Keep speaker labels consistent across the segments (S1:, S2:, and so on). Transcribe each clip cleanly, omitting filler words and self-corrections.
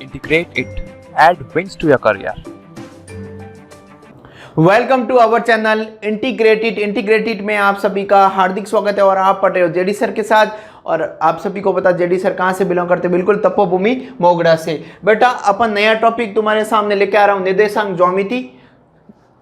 S1: integrate it, add wings to your career.
S2: Welcome to our channel integrated में आप सभी का हार्दिक स्वागत है और आप पढ़ रहे हो जेडी सर के साथ। और आप सभी को पता जेडी सर कहाँ से बिलोंग करते हैं, बिल्कुल तपोभूमि मोगड़ा से। बेटा अपन नया टॉपिक तुम्हारे सामने लेके आ रहा हूँ, निर्देशांक ज्योमिति,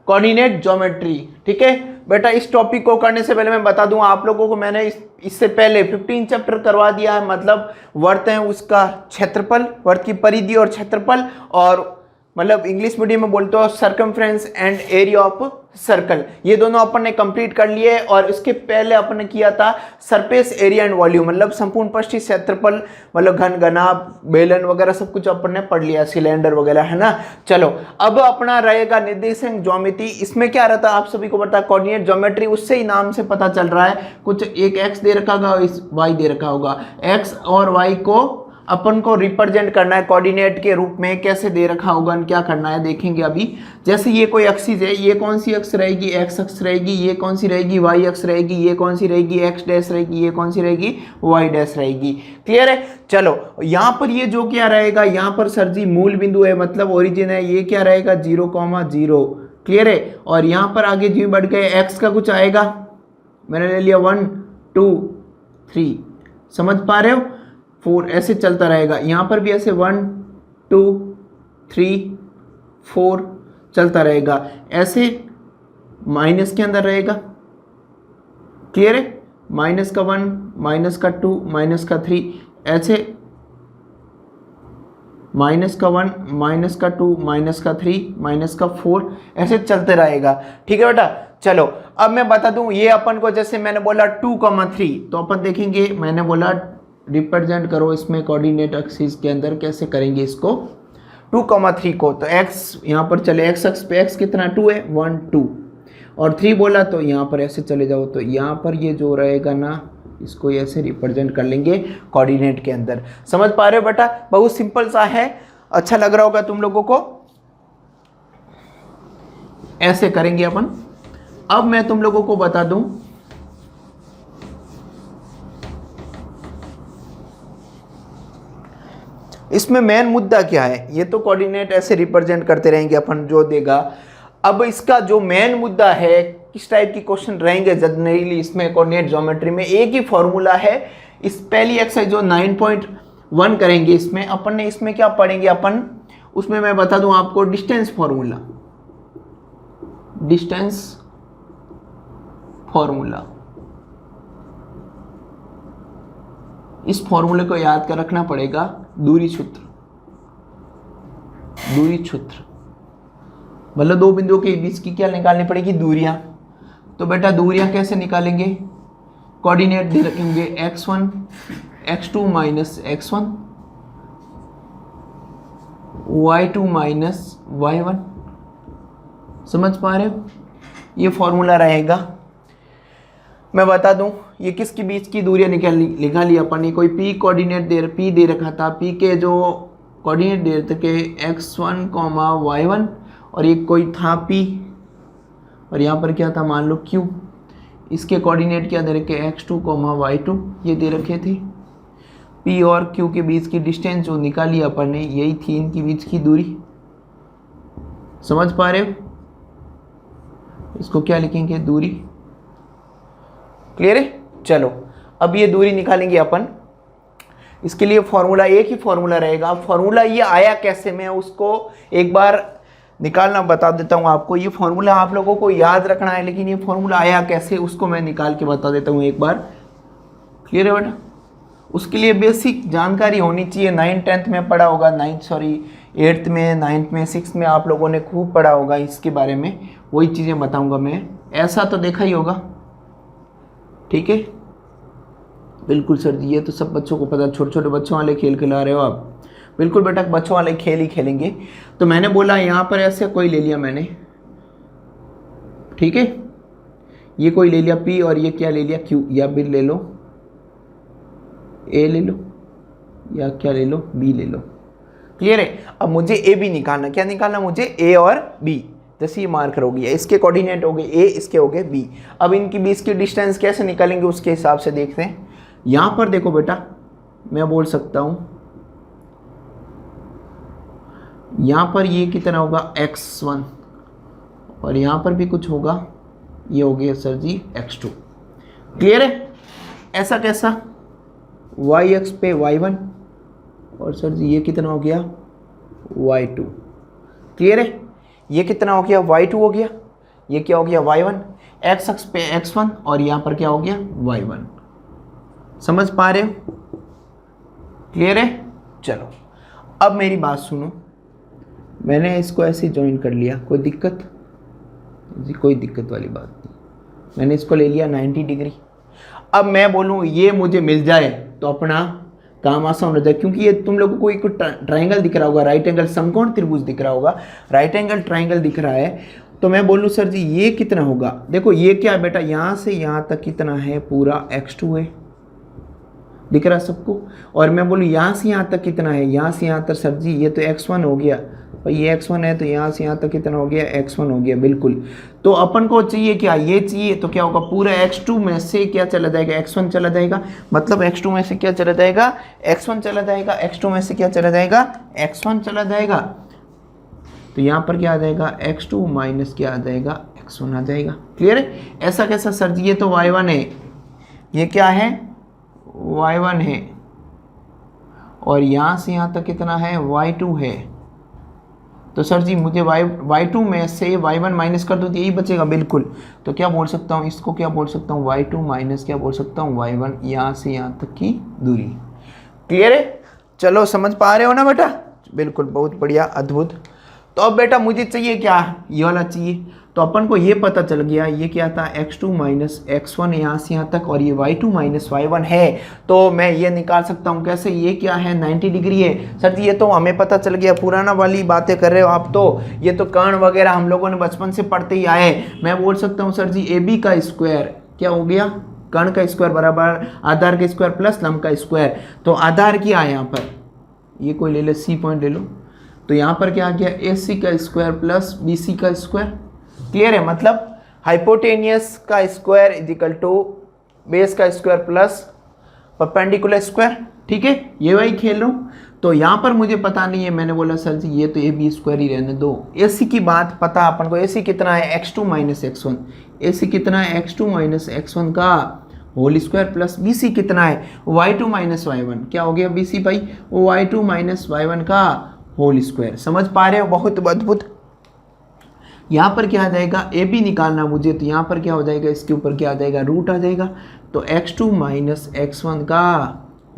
S2: कोऑर्डिनेट ज्योमेट्री। ठीक है बेटा, इस टॉपिक को करने से पहले मैं बता दूं आप लोगों को, मैंने इससे पहले 15 चैप्टर करवा दिया है। मतलब वर्त है उसका क्षेत्रफल, वर्त की परिधि और क्षेत्रफल, और मतलब इंग्लिश मीडियम में बोलते हो circumference and area of circle. ये दोनों अपन ने कंप्लीट कर लिए। और इसके पहले अपन ने किया था सरफेस एरिया एंड वॉल्यूम, मतलब संपूर्ण पृष्ठीय क्षेत्रफल, मतलब घन, घनाभ, बेलन वगैरह सब कुछ अपन ने पढ़ लिया, सिलेंडर वगैरह, है ना। चलो अब अपना रहेगा निर्देशांक ज्योमिति। इसमें क्या रहता है आप सभी को पता है, कोऑर्डिनेट ज्योमेट्री, उससे ही नाम से पता चल रहा है। कुछ एक एक्स दे रखा होगा, इस वाई दे रखा होगा। एक्स और वाई को अपन को रिप्रेजेंट करना है कोऑर्डिनेट के रूप में। कैसे दे रखा होगा, क्या करना है देखेंगे अभी। जैसे ये कोई एक्सिस है, ये कौन सी अक्ष रहेगी, एक्स अक्ष रहेगी। ये कौन सी रहेगी, वाई अक्ष रहेगी। ये कौन सी रहेगी, एक्स डैश रहेगी। ये कौन सी रहेगी, वाई डैश रहेगी। क्लियर है। चलो यहाँ पर ये जो क्या रहेगा, यहाँ पर सर जी मूल बिंदु है, मतलब ओरिजिन है। ये क्या रहेगा, 0,0। क्लियर है। और यहाँ पर आगे जी बढ़ गए, एक्स का कुछ आएगा, मैंने ले लिया 1 2 3, समझ पा रहे हो। 4 ऐसे चलता रहेगा। यहाँ पर भी ऐसे 1 2 3 4 चलता रहेगा। ऐसे माइनस के अंदर रहेगा। क्लियर है। माइनस का 1, माइनस का 2, माइनस का 3, ऐसे माइनस का 1, माइनस का 2, माइनस का 3, माइनस का 4, ऐसे चलते रहेगा। ठीक है बेटा। चलो अब मैं बता दूं, ये अपन को जैसे मैंने बोला 2,3, तो अपन देखेंगे, मैंने बोला रिप्रेजेंट करो इसमें कोऑर्डिनेट एक्सिस के अंदर। कैसे करेंगे इसको, 2,3 को। तो x यहाँ पर चले, x अक्ष पे x कितना 2 है, 1 2, और 3 बोला तो यहाँ पर ऐसे चले जाओ। तो यहाँ पर ये जो रहेगा ना, इसको ऐसे रिप्रेजेंट कर लेंगे कोऑर्डिनेट के अंदर। समझ पा रहे हो बेटा, बहुत सिंपल सा है। अच्छा लग रहा होगा तुम लोगों को। ऐसे करेंगे अपन। अब मैं तुम लोगों को बता दूं, इसमें मेन मुद्दा क्या है। ये तो कोऑर्डिनेट ऐसे रिप्रेजेंट करते रहेंगे अपन, जो देगा। अब इसका जो मेन मुद्दा है, किस टाइप की क्वेश्चन रहेंगे जनरली इसमें कोऑर्डिनेट ज्योमेट्री में, एक ही फॉर्मूला है। इस पहली एक्सरसाइज जो 9.1 करेंगे, इसमें अपन ने, इसमें क्या पढ़ेंगे अपन, उसमें मैं बता दूं आपको डिस्टेंस फॉर्मूला। डिस्टेंस फॉर्मूला, इस फॉर्मूले को याद कर रखना पड़ेगा। दूरी सूत्र, दूरी सूत्र मतलब दो बिंदुओं के बीच की क्या निकालनी पड़ेगी, दूरियां। तो बेटा दूरियां कैसे निकालेंगे, कोऑर्डिनेट दे रखेंगे x1 x2 minus x1, y2 minus y1। समझ पा रहे हो, ये फॉर्मूला रहेगा। मैं बता दूं, ये किसके बीच की दूरियां निकाली अपन ने। कोई p कोऑर्डिनेट p दे रखा था, p के जो कोऑर्डिनेट दे रखे x1, y1, और ये कोई था p, और यहाँ पर क्या था मान लो q। इसके कोऑर्डिनेट क्या दे रखे x2, y2, ये दे रखे थे। p और q के बीच की डिस्टेंस जो निकाली अपन ने, यही थी इनके बीच की दूरी। समझ पा रहे हो, इसको क्या लिखेंगे, दूरी। क्लियर है। चलो अब ये दूरी निकालेंगे अपन। इसके लिए फॉर्मूला, एक ही फॉर्मूला रहेगा। फॉर्मूला ये आया कैसे, मैं उसको एक बार निकालना बता देता हूँ आपको। ये फॉर्मूला आप लोगों को याद रखना है, लेकिन ये फॉर्मूला आया कैसे उसको मैं निकाल के बता देता हूँ एक बार। क्लियर है बेटा। उसके लिए बेसिक जानकारी होनी चाहिए। 9th 10th में पढ़ा होगा, 8th में, 9th में, 6th में आप लोगों ने खूब पढ़ा होगा इसके बारे में। वही चीज़ें बताऊँगा मैं। ऐसा तो देखा ही होगा। ठीक है, बिल्कुल सर जी, ये तो सब बच्चों को पता। छोटे छोटे बच्चों वाले खेल खिला रहे हो आप। बिल्कुल बेटा, बच्चों वाले खेल ही खेलेंगे। तो मैंने बोला यहाँ पर ऐसे कोई ले लिया मैंने, ठीक है। ये कोई ले लिया p, और ये क्या ले लिया q, या b ले लो, a ले लो, या क्या ले लो, b ले लो। क्लियर है। अब मुझे a b निकालना, क्या निकालना मुझे, a और b। जैसे ये मार्कर हो गया, इसके कोऑर्डिनेट हो गए a, इसके हो गए b। अब इनकी बीच की डिस्टेंस कैसे निकालेंगे उसके हिसाब से देखते हैं। यहाँ पर देखो बेटा, मैं बोल सकता हूँ यहाँ पर ये कितना होगा x1 और यहाँ पर भी कुछ होगा, ये हो गया सर जी x2। क्लियर है? ऐसा कैसा, वाई एक्स पे y1 और सर जी ये कितना हो गया y2। क्लियर है? ये कितना हो गया y2 हो गया, ये क्या हो गया y1, x अक्ष पे x1 और यहाँ पर क्या हो गया y1। समझ पा रहे हो? क्लियर है? चलो अब मेरी बात सुनो, मैंने इसको ऐसे ज्वाइन कर लिया, कोई दिक्कत जी? कोई दिक्कत वाली बात नहीं। मैंने इसको ले लिया 90 डिग्री। अब मैं बोलूँ ये मुझे मिल जाए तो अपना काम आसान हो जाए, क्योंकि ये तुम लोगों को एक ट्राइंगल दिख रहा होगा, राइट एंगल समकोण त्रिभुज दिख रहा होगा, राइट एंगल ट्राइंगल दिख रहा है। तो मैं बोलूँ सर जी ये कितना होगा, देखो ये क्या है बेटा, यहाँ से यहाँ तक कितना है, पूरा x2 है, दिख रहा सबको। और मैं बोलूँ यहाँ से यहाँ तक कितना है, यहाँ से यहाँ तक सर जी ये तो x1 हो गया, और ये x1 है तो यहाँ से यहाँ तक कितना हो गया, x1 हो गया बिल्कुल। तो अपन को चाहिए क्या, ये चाहिए, तो क्या होगा, पूरा x2 में से क्या चला जाएगा, x1 चला जाएगा, मतलब x2 में से क्या चला जाएगा, x1 चला जाएगा, x2 में से क्या चला जाएगा, x1 चला जाएगा। तो यहाँ पर क्या आ जाएगा, x2 माइनस क्या आ जाएगा, x1 आ जाएगा। क्लियर है? ऐसा कैसा सर जी, ये तो y1 है, ये क्या है, y1 है, और यहाँ से यहाँ तक कितना है, y2 है। तो सर जी मुझे y2 में से y1 माइनस कर दो तो यही बचेगा बिल्कुल। तो क्या बोल सकता हूँ, इसको क्या बोल सकता हूँ, y2 माइनस क्या बोल सकता हूँ, y1, यहाँ से यहाँ तक की दूरी। क्लियर है? चलो समझ पा रहे हो ना बेटा? बिल्कुल, बहुत बढ़िया, अद्भुत। तो अब बेटा मुझे चाहिए क्या, ये वाला चाहिए। तो अपन को ये पता चल गया, ये क्या था, x2 माइनस x1 यहाँ से यहाँ तक, और ये y2 माइनस y1 है। तो मैं ये निकाल सकता हूँ कैसे, ये क्या है, 90 डिग्री है। सर जी ये तो हमें पता चल गया, पुराना वाली बातें कर रहे हो आप, तो ये तो कर्ण वगैरह हम लोगों ने बचपन से पढ़ते ही आए। मैं बोल सकता हूँ सर जी AB का स्क्वायर क्या हो गया, कर्ण का स्क्वायर बराबर आधार का स्क्वायर प्लस लंब का स्क्वायर। तो आधार क्या है यहाँ पर, ये कोई ले ले, C पॉइंट ले लो। तो यहाँ पर क्या आ गया, AC का स्क्वायर प्लस BC का स्क्वायर। क्लियर है? मतलब हाइपोटेनियस का square is equal to base का स्क्वायर प्लस परपेंडिकुलर स्क्वायर। ठीक है, ये वही खेल रहा हूँ। तो यहाँ पर मुझे पता नहीं है, मैंने बोला सर जी ये तो AB स्क्वायर ही रहने दो। AC की बात पता अपन को, AC कितना है, x2 माइनस x1, AC कितना है, x2 माइनस x1 का होल स्क्वायर प्लस BC कितना है, y2 माइनस y1, क्या हो गया BC भाई, y2 माइनस y1 का होल स्क्वायर। समझ पा रहे हो? बहुत अद्भुत। यहाँ पर क्या आ जाएगा, AB निकालना मुझे, तो यहाँ पर क्या हो जाएगा, इसके ऊपर क्या आ जाएगा, रूट आ जाएगा। तो x2 माइनस x1 का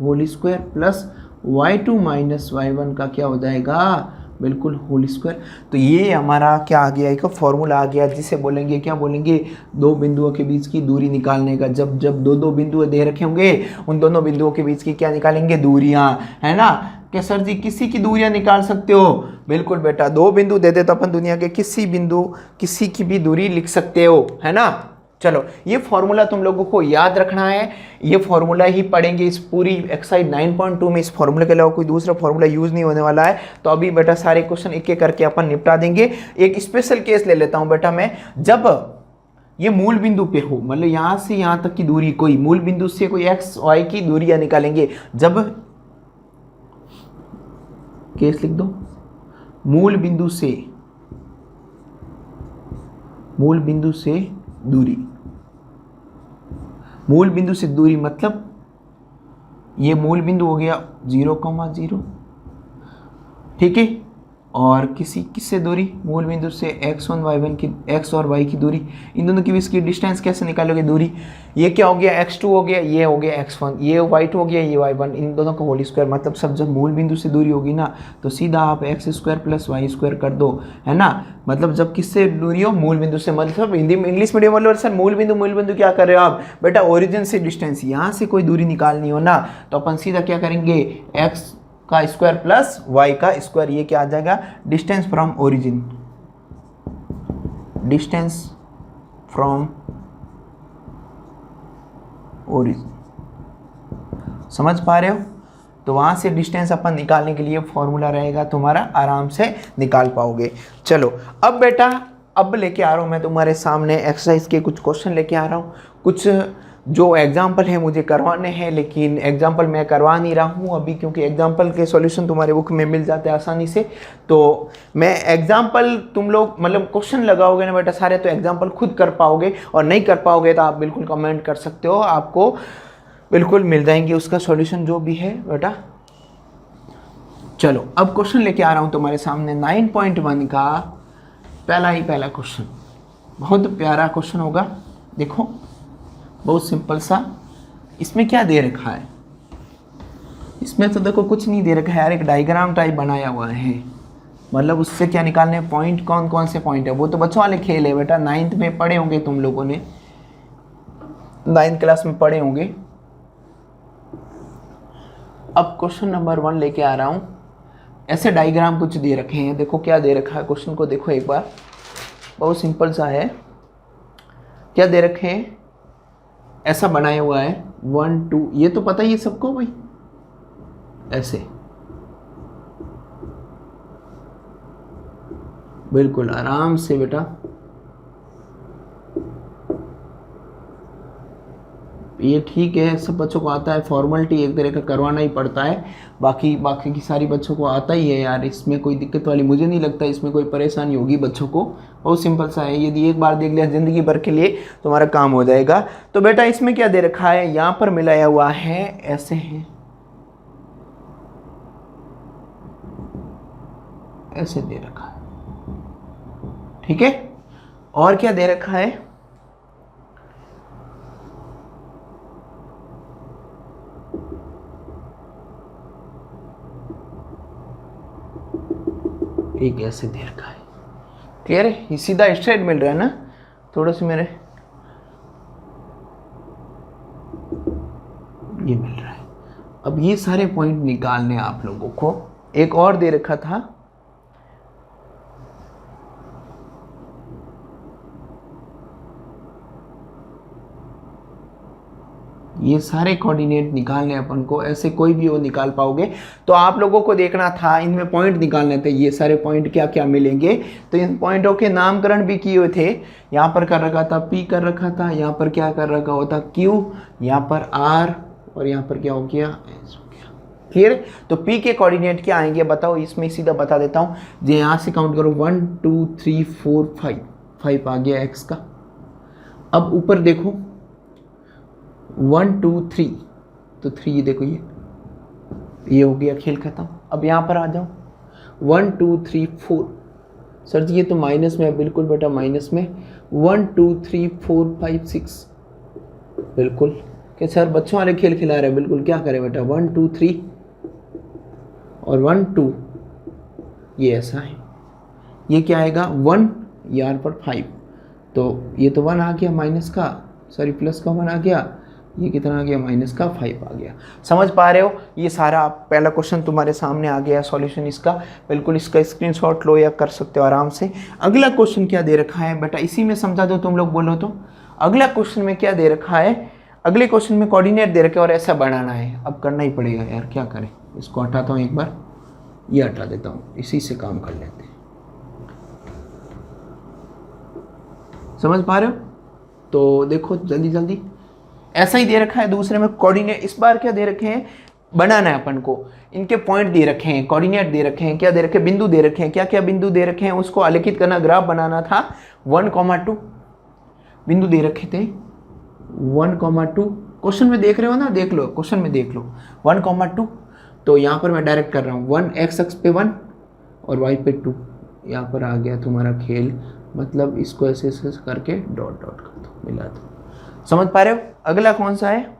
S2: whole square plus y2 minus y1 का क्या हो जाएगा, बिल्कुल होल स्क्वायर। तो ये हमारा क्या आ गया, एक फॉर्मूला आ गया, जिसे बोलेंगे, क्या बोलेंगे, दो बिंदुओं के बीच की दूरी निकालने का। जब जब दो बिंदु दे रखे होंगे, उन दोनों बिंदुओं के बीच की क्या निकालेंगे, दूरियां, है ना। क्या सर जी किसी की दूरियां निकाल सकते हो? बिल्कुल बेटा, दो बिंदु दे दे तो अपन दुनिया के किसी बिंदु, किसी की भी दूरी लिख सकते हो, है ना। चलो ये फॉर्मूला तुम लोगों को याद रखना है, ये फॉर्मूला ही पढ़ेंगे इस पूरी एक्सरसाइज 9.2 में। इस फॉर्मूले के अलावा कोई दूसरा फॉर्मूला यूज नहीं होने वाला है। तो अभी बेटा सारे क्वेश्चन एक एक करके अपन निपटा देंगे। एक स्पेशल केस ले लेता हूं बेटा मैं, जब ये मूल बिंदु पे हो, मतलब यहां से यहां तक की दूरी, कोई मूल बिंदु से कोई एक्स वाई की दूरियां निकालेंगे। जब केस लिख दो, मूल बिंदु से दूरी, मूल बिंदु से दूरी मतलब ये मूल बिंदु हो गया 0,0, ठीक है। और किससे दूरी, मूल बिंदु से x1 y1 की, x और y की दूरी, इन दोनों के बीच की डिस्टेंस कैसे निकालोगे, दूरी। ये क्या हो गया, x2 हो गया, ये हो गया x1, ये y2 हो गया, ये y1, इन दोनों का होल स्क्वायर। मतलब सब जब मूल बिंदु से दूरी होगी ना, तो सीधा आप x square plus y square कर दो, है ना। मतलब जब किससे दूरी हो, मूल बिंदु से। मतलब हिंदी में, इंग्लिश मीडियम वाले सर मूल बिंदु क्या कर रहे हो आप बेटा, ओरिजिन से डिस्टेंस, यहाँ से कोई दूरी निकालनी हो ना, तो अपन सीधा क्या करेंगे, x का स्क्वायर प्लस y का स्क्वायर, ये क्या आ जाएगा, distance from origin, distance from origin. समझ पा रहे हो? तो वहां से डिस्टेंस अपन निकालने के लिए फॉर्मूला रहेगा तुम्हारा, आराम से निकाल पाओगे। चलो अब बेटा, अब लेके आ रहा हूं मैं तुम्हारे सामने एक्सरसाइज के कुछ क्वेश्चन लेके आ रहा हूं, कुछ जो एग्जाम्पल है मुझे करवाने हैं, लेकिन एग्जाम्पल मैं करवा नहीं रहा हूँ अभी, क्योंकि एग्जाम्पल के सॉल्यूशन तुम्हारे बुक में मिल जाते हैं आसानी से। तो मैं एग्जाम्पल, तुम लोग मतलब क्वेश्चन लगाओगे ना बेटा सारे, तो एग्जाम्पल खुद कर पाओगे, और नहीं कर पाओगे तो आप बिल्कुल कमेंट कर सकते हो, आपको बिल्कुल मिल जाएंगे उसका सॉल्यूशन जो भी है बेटा। चलो अब क्वेश्चन लेके आ रहा हूँ तुम्हारे सामने 9.1 का पहला क्वेश्चन। बहुत प्यारा क्वेश्चन होगा, देखो बहुत सिंपल सा। इसमें क्या दे रखा है, इसमें तो देखो कुछ नहीं दे रखा है यार, एक डायग्राम टाइप बनाया हुआ है, मतलब उससे क्या निकालने हैं पॉइंट, कौन कौन से पॉइंट है, वो तो बच्चों वाले खेल है बेटा, 9th में पढ़े होंगे तुम लोगों ने, 9th क्लास में पढ़े होंगे। अब क्वेश्चन नंबर 1 लेके आ रहा हूँ। ऐसे डायग्राम कुछ दे रखे हैं, देखो क्या दे रखा है, क्वेश्चन को देखो एक बार, बहुत सिंपल सा है। क्या दे रखे हैं, ऐसा बनाया हुआ है 1 2, ये तो पता ही है सबको भाई, ऐसे बिल्कुल आराम से बेटा, ये ठीक है, सब बच्चों को आता है, फॉर्मेलिटी एक तरह का करवाना ही पड़ता है, बाकी की सारी बच्चों को आता ही है यार, इसमें कोई दिक्कत वाली मुझे नहीं लगता, इसमें कोई परेशानी होगी बच्चों को, बहुत सिंपल सा है, यदि एक बार देख लिया ज़िंदगी भर के लिए तुम्हारा काम हो जाएगा। तो बेटा इसमें क्या दे रखा है, यहाँ पर मिलाया हुआ है, ऐसे है, ऐसे दे रखा है, ठीक है। और क्या दे रखा है, एक ऐसे दे रखा है, क्लियर है, ये सीधा स्ट्रेट मिल रहा है ना, थोड़ा सा मेरे ये मिल रहा है। अब ये सारे पॉइंट निकालने आप लोगों को, एक और दे रखा था, ये सारे कोऑर्डिनेट निकालने अपन को, ऐसे कोई भी वो निकाल पाओगे, तो आप लोगों को देखना था, इनमें पॉइंट निकालने थे, ये सारे पॉइंट क्या क्या मिलेंगे, तो इन पॉइंटों के नामकरण भी किए हुए थे, यहाँ पर कर रखा था P कर रखा था, यहाँ पर क्या कर रखा होता Q, यहाँ पर R, और यहाँ पर क्या हो गया S हो गया, क्लियर। तो P के कोऑर्डिनेट क्या आएंगे बताओ, इसमें सीधा बता देता हूँ, जो यहाँ से काउंट करो 1 2 3 4 5 आ गया X का। अब ऊपर देखो 1 2 3, तो 3 ये देखो, ये हो गया, खेल खत्म। अब यहाँ पर आ जाओ 1 2 3 4, सर जी ये तो माइनस में है, बिल्कुल बेटा माइनस में, 1 2 3 4 5 6, बिल्कुल कि सर बच्चों वाले खेल खिला रहे हैं, बिल्कुल क्या करें बेटा, 1 2 3 और 1 2, ये ऐसा है, ये क्या आएगा 1, यहाँ पर 5, तो ये तो 1 आ गया माइनस का, सॉरी प्लस का 1 आ गया, ये कितना आ गया माइनस का 5 आ गया। समझ पा रहे हो, ये सारा पहला क्वेश्चन तुम्हारे सामने आ गया, सॉल्यूशन इसका, बिल्कुल इसका स्क्रीनशॉट लो या कर सकते हो आराम से। अगला क्वेश्चन क्या दे रखा है बेटा, इसी में समझा दो तुम लोग बोलो तो। अगला क्वेश्चन में क्या दे रखा है, अगले क्वेश्चन में कोऑर्डिनेट दे रखे और ऐसा बनाना है, अब करना ही पड़ेगा यार, क्या करें, इसको हटाता हूँ एक बार, ये हटा देता हूँ, इसी से काम कर लेते हैं। समझ पा रहे हो, तो देखो जल्दी जल्दी, ऐसा ही दे रखा है, दूसरे में कोऑर्डिनेट, इस बार क्या दे रखे हैं, बनाना है अपन को, इनके पॉइंट दे रखे हैं, कोऑर्डिनेट दे रखे हैं, क्या दे रखे हैं, बिंदु दे रखे हैं, क्या क्या बिंदु दे रखे हैं, उसको आलेखित करना, ग्राफ बनाना था। 1,2 बिंदु दे रखे थे, 1,2 क्वेश्चन में देख रहे हो ना, देख लो क्वेश्चन में देख लो, 1,2, तो यहाँ पर मैं डायरेक्ट कर रहा हूँ, 1 x अक्ष पे 1 और y पे 2, यहाँ पर आ गया तुम्हारा खेल, मतलब इसको ऐसे ऐसे करके डॉट डॉट कर दो, मिला दो। समझ पा रहे हो, अगला कौन सा है,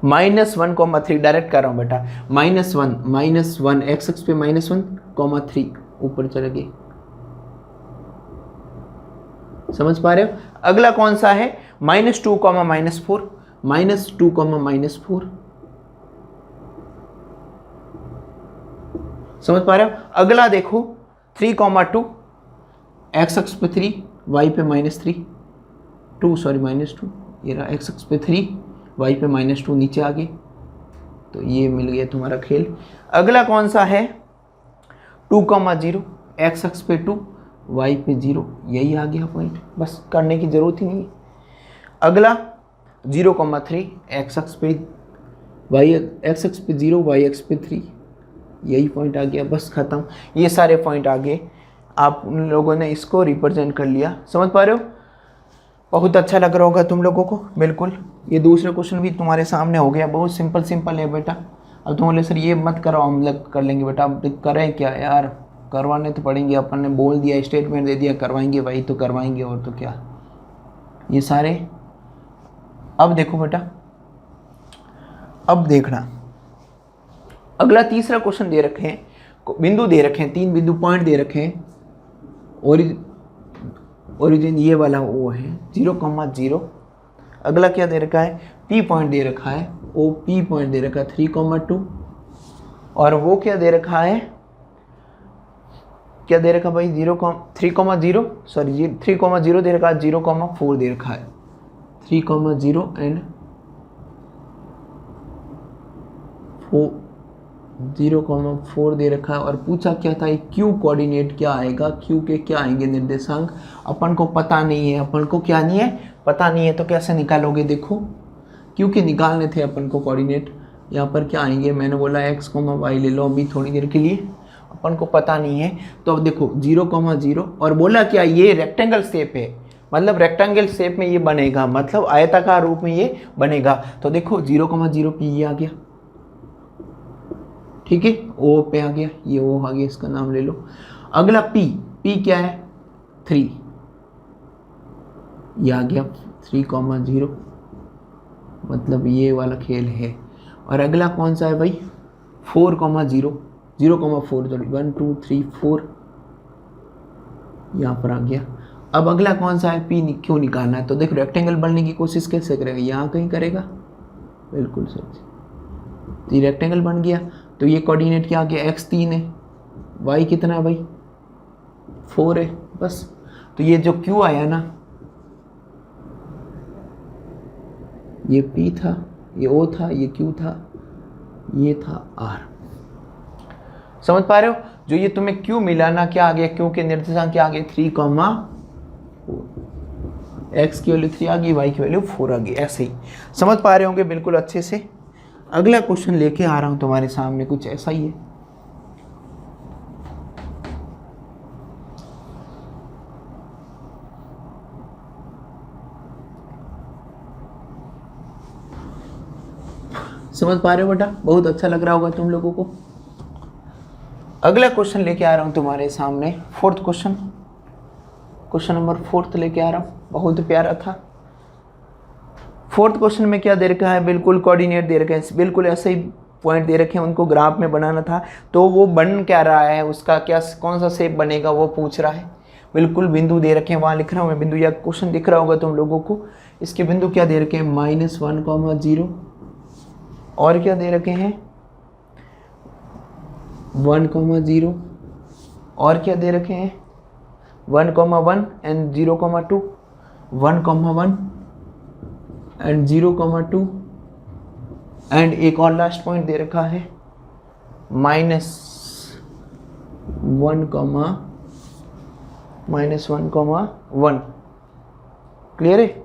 S2: -1,3, डायरेक्ट कर रहा हूं बेटा, -1 x अक्ष पे -1,3 ऊपर चले गए। समझ पा रहे हो, अगला कौन सा है, -2, -4, -2, -4। समझ पा रहे हो, अगला देखो 3,2, x अक्ष पे 3, y पे -2, ये रहा x अक्ष पे 3, y पे -2, नीचे आ गए, तो ये मिल गया तुम्हारा खेल। अगला कौन सा है, 2,0, x अक्ष पे 2, y पे 0, यही आ गया पॉइंट, बस करने की जरूरत ही नहीं। अगला 0,3, एक्स अक्ष पे वाई, एक्स अक्ष पे 0, वाई अक्ष पे 3, यही पॉइंट आ गया, बस ख़त्म। ये सारे पॉइंट आ गए, आप उन लोगों ने इसको रिप्रेजेंट कर लिया। समझ पा रहे हो? बहुत अच्छा लग रहा होगा तुम लोगों को, बिल्कुल। ये दूसरा क्वेश्चन भी तुम्हारे सामने हो गया, बहुत सिंपल है बेटा। अब तुम बोले सर ये मत करो, हम लोग कर लेंगे। बेटा अब करें क्या यार, करवाने तो पड़ेंगे, अपन ने बोल दिया, स्टेटमेंट दे दिया, करवाएंगे भाई तो करवाएंगे, और तो क्या। ये सारे अब देखो बेटा, अब देखना अगला तीसरा क्वेश्चन दे रखे हैं, बिंदु दे रखे हैं, 3 बिंदु पॉइंट दे रखे हैं। ओरिजिन ये वाला वो है 0,0। अगला क्या दे रखा है, पी पॉइंट दे रखा है, ओ पी पॉइंट दे रखा है 3,2। और वो क्या दे रखा है, क्या दे रखा भाई 3,0 सॉरी 3,0 दे रखा है, 0,4 दे रखा है, 3,0 एंड 0,4 दे रखा है। और पूछा क्या था, क्यू कोऑर्डिनेट क्या आएगा, क्यू के क्या आएंगे निर्देशांक, अपन को पता नहीं है, अपन को क्या नहीं है, पता नहीं है, तो कैसे निकालोगे। देखो क्यू के निकालने थे अपन को कोऑर्डिनेट, यहाँ पर क्या आएंगे, मैंने बोला x, y ले लो अभी थोड़ी देर के लिए, अपन को पता नहीं है। तो अब देखो 0,0 और बोला क्या, ये रेक्टेंगल शेप है, मतलब रेक्टेंगल शेप में ये बनेगा, मतलब आयताकार रूप में ये बनेगा। तो देखो 0,0 पे ये आ गया, ठीक है, ओ पे आ गया, ये ओ आ गया, इसका नाम ले लो। अगला पी क्या है 3, ये आ गया 3,0, मतलब ये वाला खेल है। और अगला कौन सा है भाई 4,0, 0,4 सॉरी 1 2 3 4 यहाँ पर आ गया। अब अगला कौन सा है, पी क्यों निकालना है। तो देखो रेक्टेंगल बनने की कोशिश कैसे करेगा, यहाँ कहीं करेगा, बिल्कुल सही, तो ये रेक्टेंगल बन गया। तो ये कोऑर्डिनेट क्या आ गया, x 3 है, y कितना है भाई 4 है, बस। तो ये जो q आया ना, ये p था, ये o था, ये q था, ये था r। समझ पा रहे हो? जो ये तुम्हें q मिला ना, क्या आ गया, q के निर्देशांक क्या आ गए 3,4, x की वैल्यू 3 आ गई, y की वैल्यू 4 आ गई, ऐसे ही समझ पा रहे होंगे बिल्कुल अच्छे से। अगला क्वेश्चन लेके आ रहा हूं तुम्हारे सामने, कुछ ऐसा ही है। समझ पा रहे हो बेटा, बहुत अच्छा लग रहा होगा तुम लोगों को। अगला क्वेश्चन लेके आ रहा हूं तुम्हारे सामने, फोर्थ क्वेश्चन, क्वेश्चन नंबर 4 लेके आ रहा हूं, बहुत प्यारा था। फोर्थ क्वेश्चन में क्या दे रखा है, बिल्कुल कोऑर्डिनेट दे रखे हैं, बिल्कुल ऐसे ही पॉइंट दे रखे हैं, उनको ग्राफ में बनाना था। तो वो बन क्या रहा है, उसका क्या कौन सा शेप बनेगा वो पूछ रहा है। बिल्कुल बिंदु दे रखे हैं, वहाँ लिख रहा हूँ मैं बिंदु, या क्वेश्चन दिख रहा होगा तुम लोगों को। इसके बिंदु क्या दे रखे हैं, -1,0 और क्या दे रखे हैं 1,0 और क्या दे रखे हैं 1,1 एंड 0,2, 1,1 एंड 0,2 एंड एक और लास्ट पॉइंट दे रखा है -1,1, क्लियर है,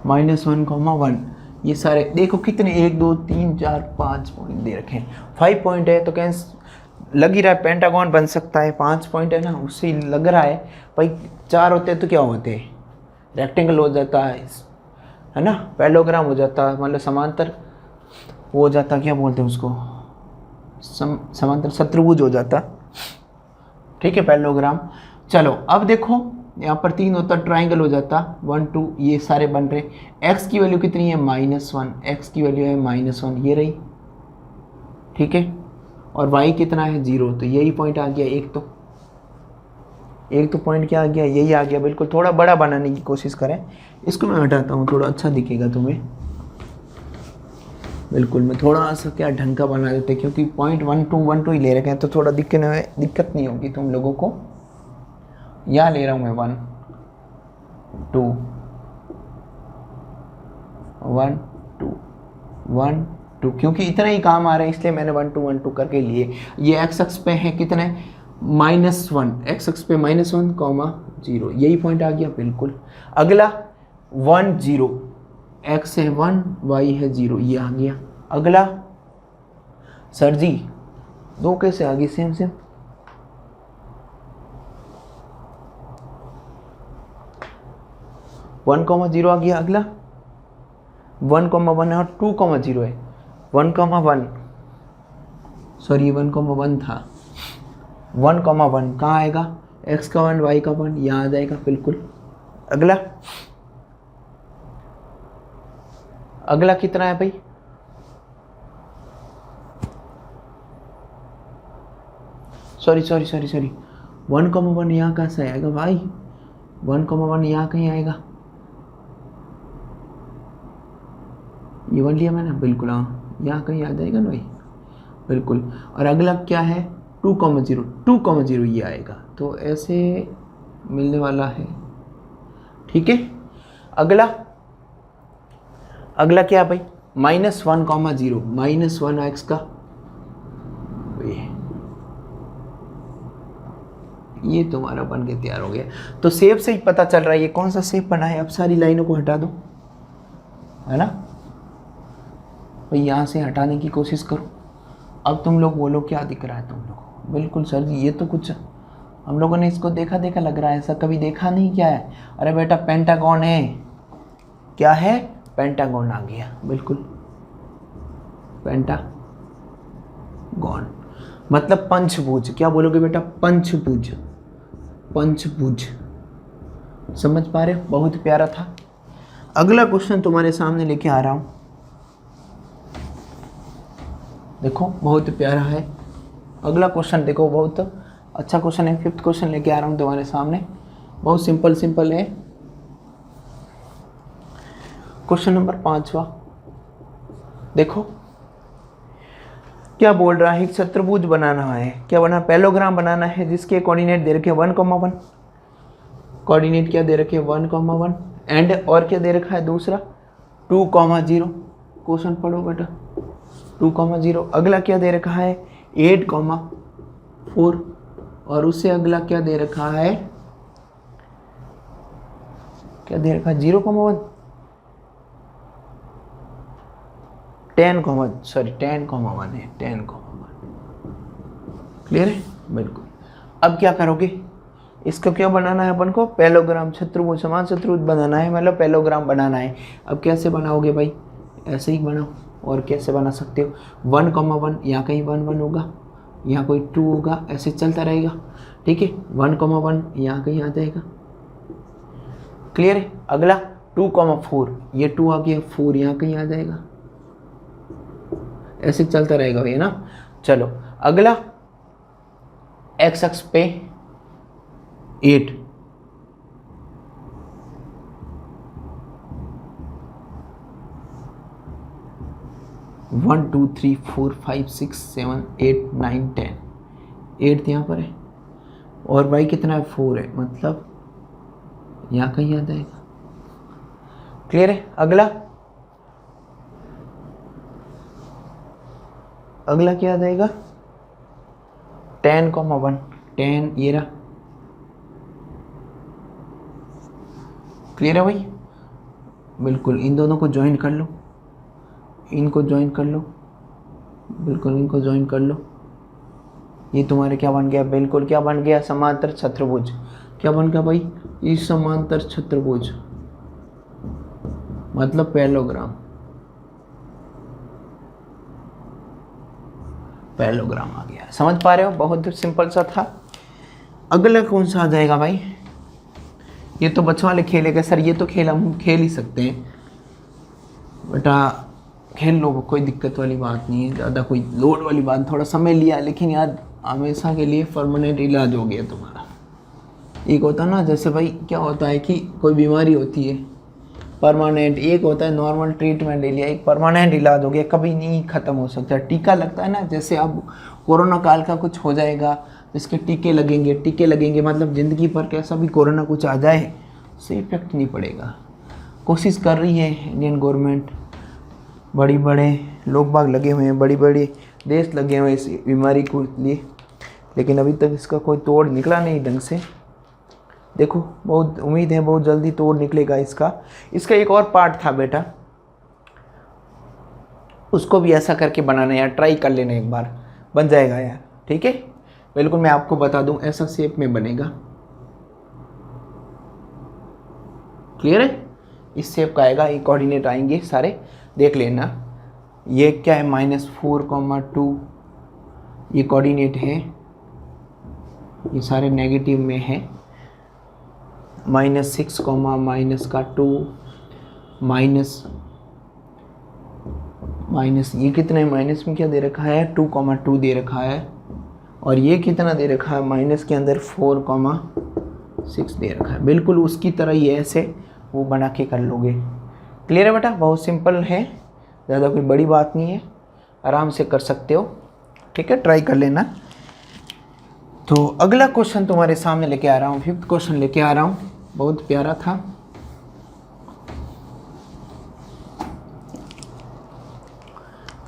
S2: -1,1। ये सारे देखो कितने 1 2 3 4 5 पॉइंट दे रखे हैं, 5 पॉइंट है, तो कैसे लग ही रहा है पेंटागन बन सकता है। 5 पॉइंट है ना, उससे लग रहा है भाई 4 होते तो क्या होते, रेक्टेंगल हो जाता है ना, पैरेललोग्राम हो जाता, मतलब समांतर वो हो जाता, क्या बोलते हैं उसको, समांतर शत्रुभुज हो जाता, ठीक है, पैरेललोग्राम। चलो अब देखो यहाँ पर 3 होता, ट्राइंगल हो जाता, 1 2 ये सारे बन रहे। x की वैल्यू कितनी है -1, x की वैल्यू है -1, ये रही, ठीक है, और y कितना है 0, तो यही पॉइंट आ गया। एक तो पॉइंट क्या आ गया, यही आ गया। बिल्कुल थोड़ा बड़ा बनाने की कोशिश करें, इसको मैं हटाता हूँ, थोड़ा अच्छा दिखेगा तुम्हें। बिल्कुल मैं थोड़ा सा क्या ढंग का बना देते, क्योंकि पॉइंट 1 2 ही ले रखे हैं, तो थोड़ा दिक्कत नहीं होगी तुम लोगों को। यहाँ ले रहा हूँ मैं 1 2 1 2 1 2, क्योंकि इतना ही काम आ रहा है इसलिए मैंने 1 2 करके लिए। ये x अक्ष पे है कितने -1, x अक्ष पे -1, 0, यही पॉइंट आ गया बिल्कुल। अगला 1 0, x है 1 y है 0, ये आ गया। अगला सर जी दो कैसे आ गई same same, one comma zero आ गया। अगला 1,1 है और 2,0 है, 1,1 सॉरी 1,1 था, 1,1 कहाँ आएगा, x का 1 y का 1 यहाँ आ जाएगा बिल्कुल। अगला अगला कितना है भाई, सॉरी 1,1 यहाँ कहाँ से आएगा भाई, 1,1 यहाँ कहीं आएगा, ये 1 लिया मैंने बिल्कुल, हाँ यहाँ कहीं आ जाएगा ना भाई बिल्कुल। और अगला क्या है 2,0 ये आएगा, तो ऐसे मिलने वाला है, ठीक है। अगला क्या है भाई, -1,0 -1 x का, ये तुम्हारा बन के तैयार हो गया। तो शेप से ही पता चल रहा है ये कौन सा शेप बना है। अब सारी लाइनों को हटा दो, है ना भाई, यहाँ से हटाने की कोशिश करो। अब तुम लोग बोलो क्या दिख रहा है तुम लोग को, बिल्कुल सर जी ये तो कुछ हम लोगों ने इसको देखा लग रहा है, ऐसा कभी देखा नहीं, क्या है, अरे बेटा पेंटागन है, क्या है, पेंटागन आ गया बिल्कुल, पेंटागन मतलब पंचभुज, क्या बोलोगे बेटा, पंचभुज, समझ पा रहे हो, बहुत प्यारा था। अगला क्वेश्चन तुम्हारे सामने लेके आ रहा हूं, देखो बहुत प्यारा है। अगला क्वेश्चन देखो, बहुत अच्छा क्वेश्चन है, 5th क्वेश्चन लेके आ रहा हूं तुम्हारे सामने, बहुत सिंपल है। क्वेश्चन नंबर 5वां देखो क्या बोल रहा है, एक चतुर्भुज बनाना है, क्या बना, पैलोग्राम बनाना है जिसके कोऑर्डिनेट दे रखे 1,1, कोऑर्डिनेट क्या दे रखे 1,1 एंड और क्या दे रखा है दूसरा 2,0, क्वेश्चन पढ़ो बेटा 2,0। अगला क्या दे रखा है 8,4 और उससे अगला क्या दे रखा है, क्या दे रखा है 0,1, 10,1 है, 10,1 क्लियर है बिल्कुल। अब क्या करोगे, इसको क्या बनाना है अपन को, पैलोग्राम, चतुर्भुज, समान चतुर्भुज बनाना है, मतलब पैलोग्राम बनाना है। अब कैसे बनाओगे भाई, ऐसे ही बनाओ, और कैसे बना सकते हो, 1,1 यहाँ कहीं 1 होगा, यहाँ कोई 2 होगा, ऐसे चलता रहेगा, ठीक है। 1,1 यहाँ कहीं आ जाएगा, क्लियर है। अगला 2,4 ये 2 आ गया, 4 यहाँ कहीं आ जाएगा, ऐसे चलता रहेगा भैया ना। चलो अगला x अक्ष पे 8, वन टू थ्री 4 5 6 7 8 9 10, 8 यहाँ पर है और y कितना है 4 है, मतलब यहाँ कहीं आ जाएगा, क्लियर है। अगला क्या आ जाएगा 10,1, 10 ये रहा, क्लियर है भाई बिल्कुल। इन दोनों को ज्वाइन कर लो, इनको ज्वाइन कर लो, बिल्कुल इनको ज्वाइन कर लो, ये तुम्हारे क्या बन गया, बिल्कुल क्या बन गया, समांतर चतुर्भुज। क्या बन गया भाई, ये समांतर चतुर्भुज मतलब पैलोग्राम आ गया, समझ पा रहे हो, बहुत सिंपल सा था। अगला कौन सा आ जाएगा भाई, ये तो बच्चों वाले खेलेगा सर, ये तो खेल हम खेल ही सकते हैं बेटा, खेल लो, कोई दिक्कत वाली बात नहीं है, ज़्यादा कोई लोड वाली बात, थोड़ा समय लिया लेकिन यार हमेशा के लिए परमानेंट इलाज हो गया तुम्हारा। एक होता ना, जैसे भाई क्या होता है कि कोई बीमारी होती है परमानेंट, एक होता है नॉर्मल ट्रीटमेंट ले लिया, एक परमानेंट इलाज हो गया, कभी नहीं ख़त्म हो सकता। टीका लगता है ना, जैसे अब कोरोना काल का कुछ हो जाएगा तो इसके टीके लगेंगे, मतलब ज़िंदगी पर कैसा भी कोरोना कुछ आ जाए उससे इफेक्ट नहीं पड़ेगा। कोशिश कर रही है इंडियन गवर्नमेंट, बड़े लोग बाग लगे हुए हैं, बड़े देश लगे हुए हैं इस बीमारी को लिए, लेकिन अभी तक इसका कोई तोड़ निकला नहीं ढंग से। देखो बहुत उम्मीद है बहुत जल्दी तोड़ निकलेगा इसका। एक और पार्ट था बेटा, उसको भी ऐसा करके बनाना यार, ट्राई कर लेना एक बार, बन जाएगा यार। ठीक है, बिल्कुल मैं आपको बता दूं ऐसा शेप में बनेगा। क्लियर है, इस शेप का आएगा, ये कोऑर्डिनेट आएंगे सारे, देख लेना। ये क्या है, -4,2 ये कोऑर्डिनेट है, ये सारे नेगेटिव में है। -6, -2 माइनस ये कितना है, माइनस में क्या दे रखा है, 2,2 दे रखा है। और ये कितना दे रखा है, माइनस के अंदर 4,6 दे रखा है। बिल्कुल उसकी तरह ही ऐसे वो बना के कर लोगे। क्लियर है बेटा, बहुत सिंपल है, ज़्यादा कोई बड़ी बात नहीं है, आराम से कर सकते हो। ठीक है, ट्राई कर लेना। तो अगला क्वेश्चन तुम्हारे सामने लेके आ रहा हूँ, 5th क्वेश्चन लेके आ रहा हूँ, बहुत प्यारा था।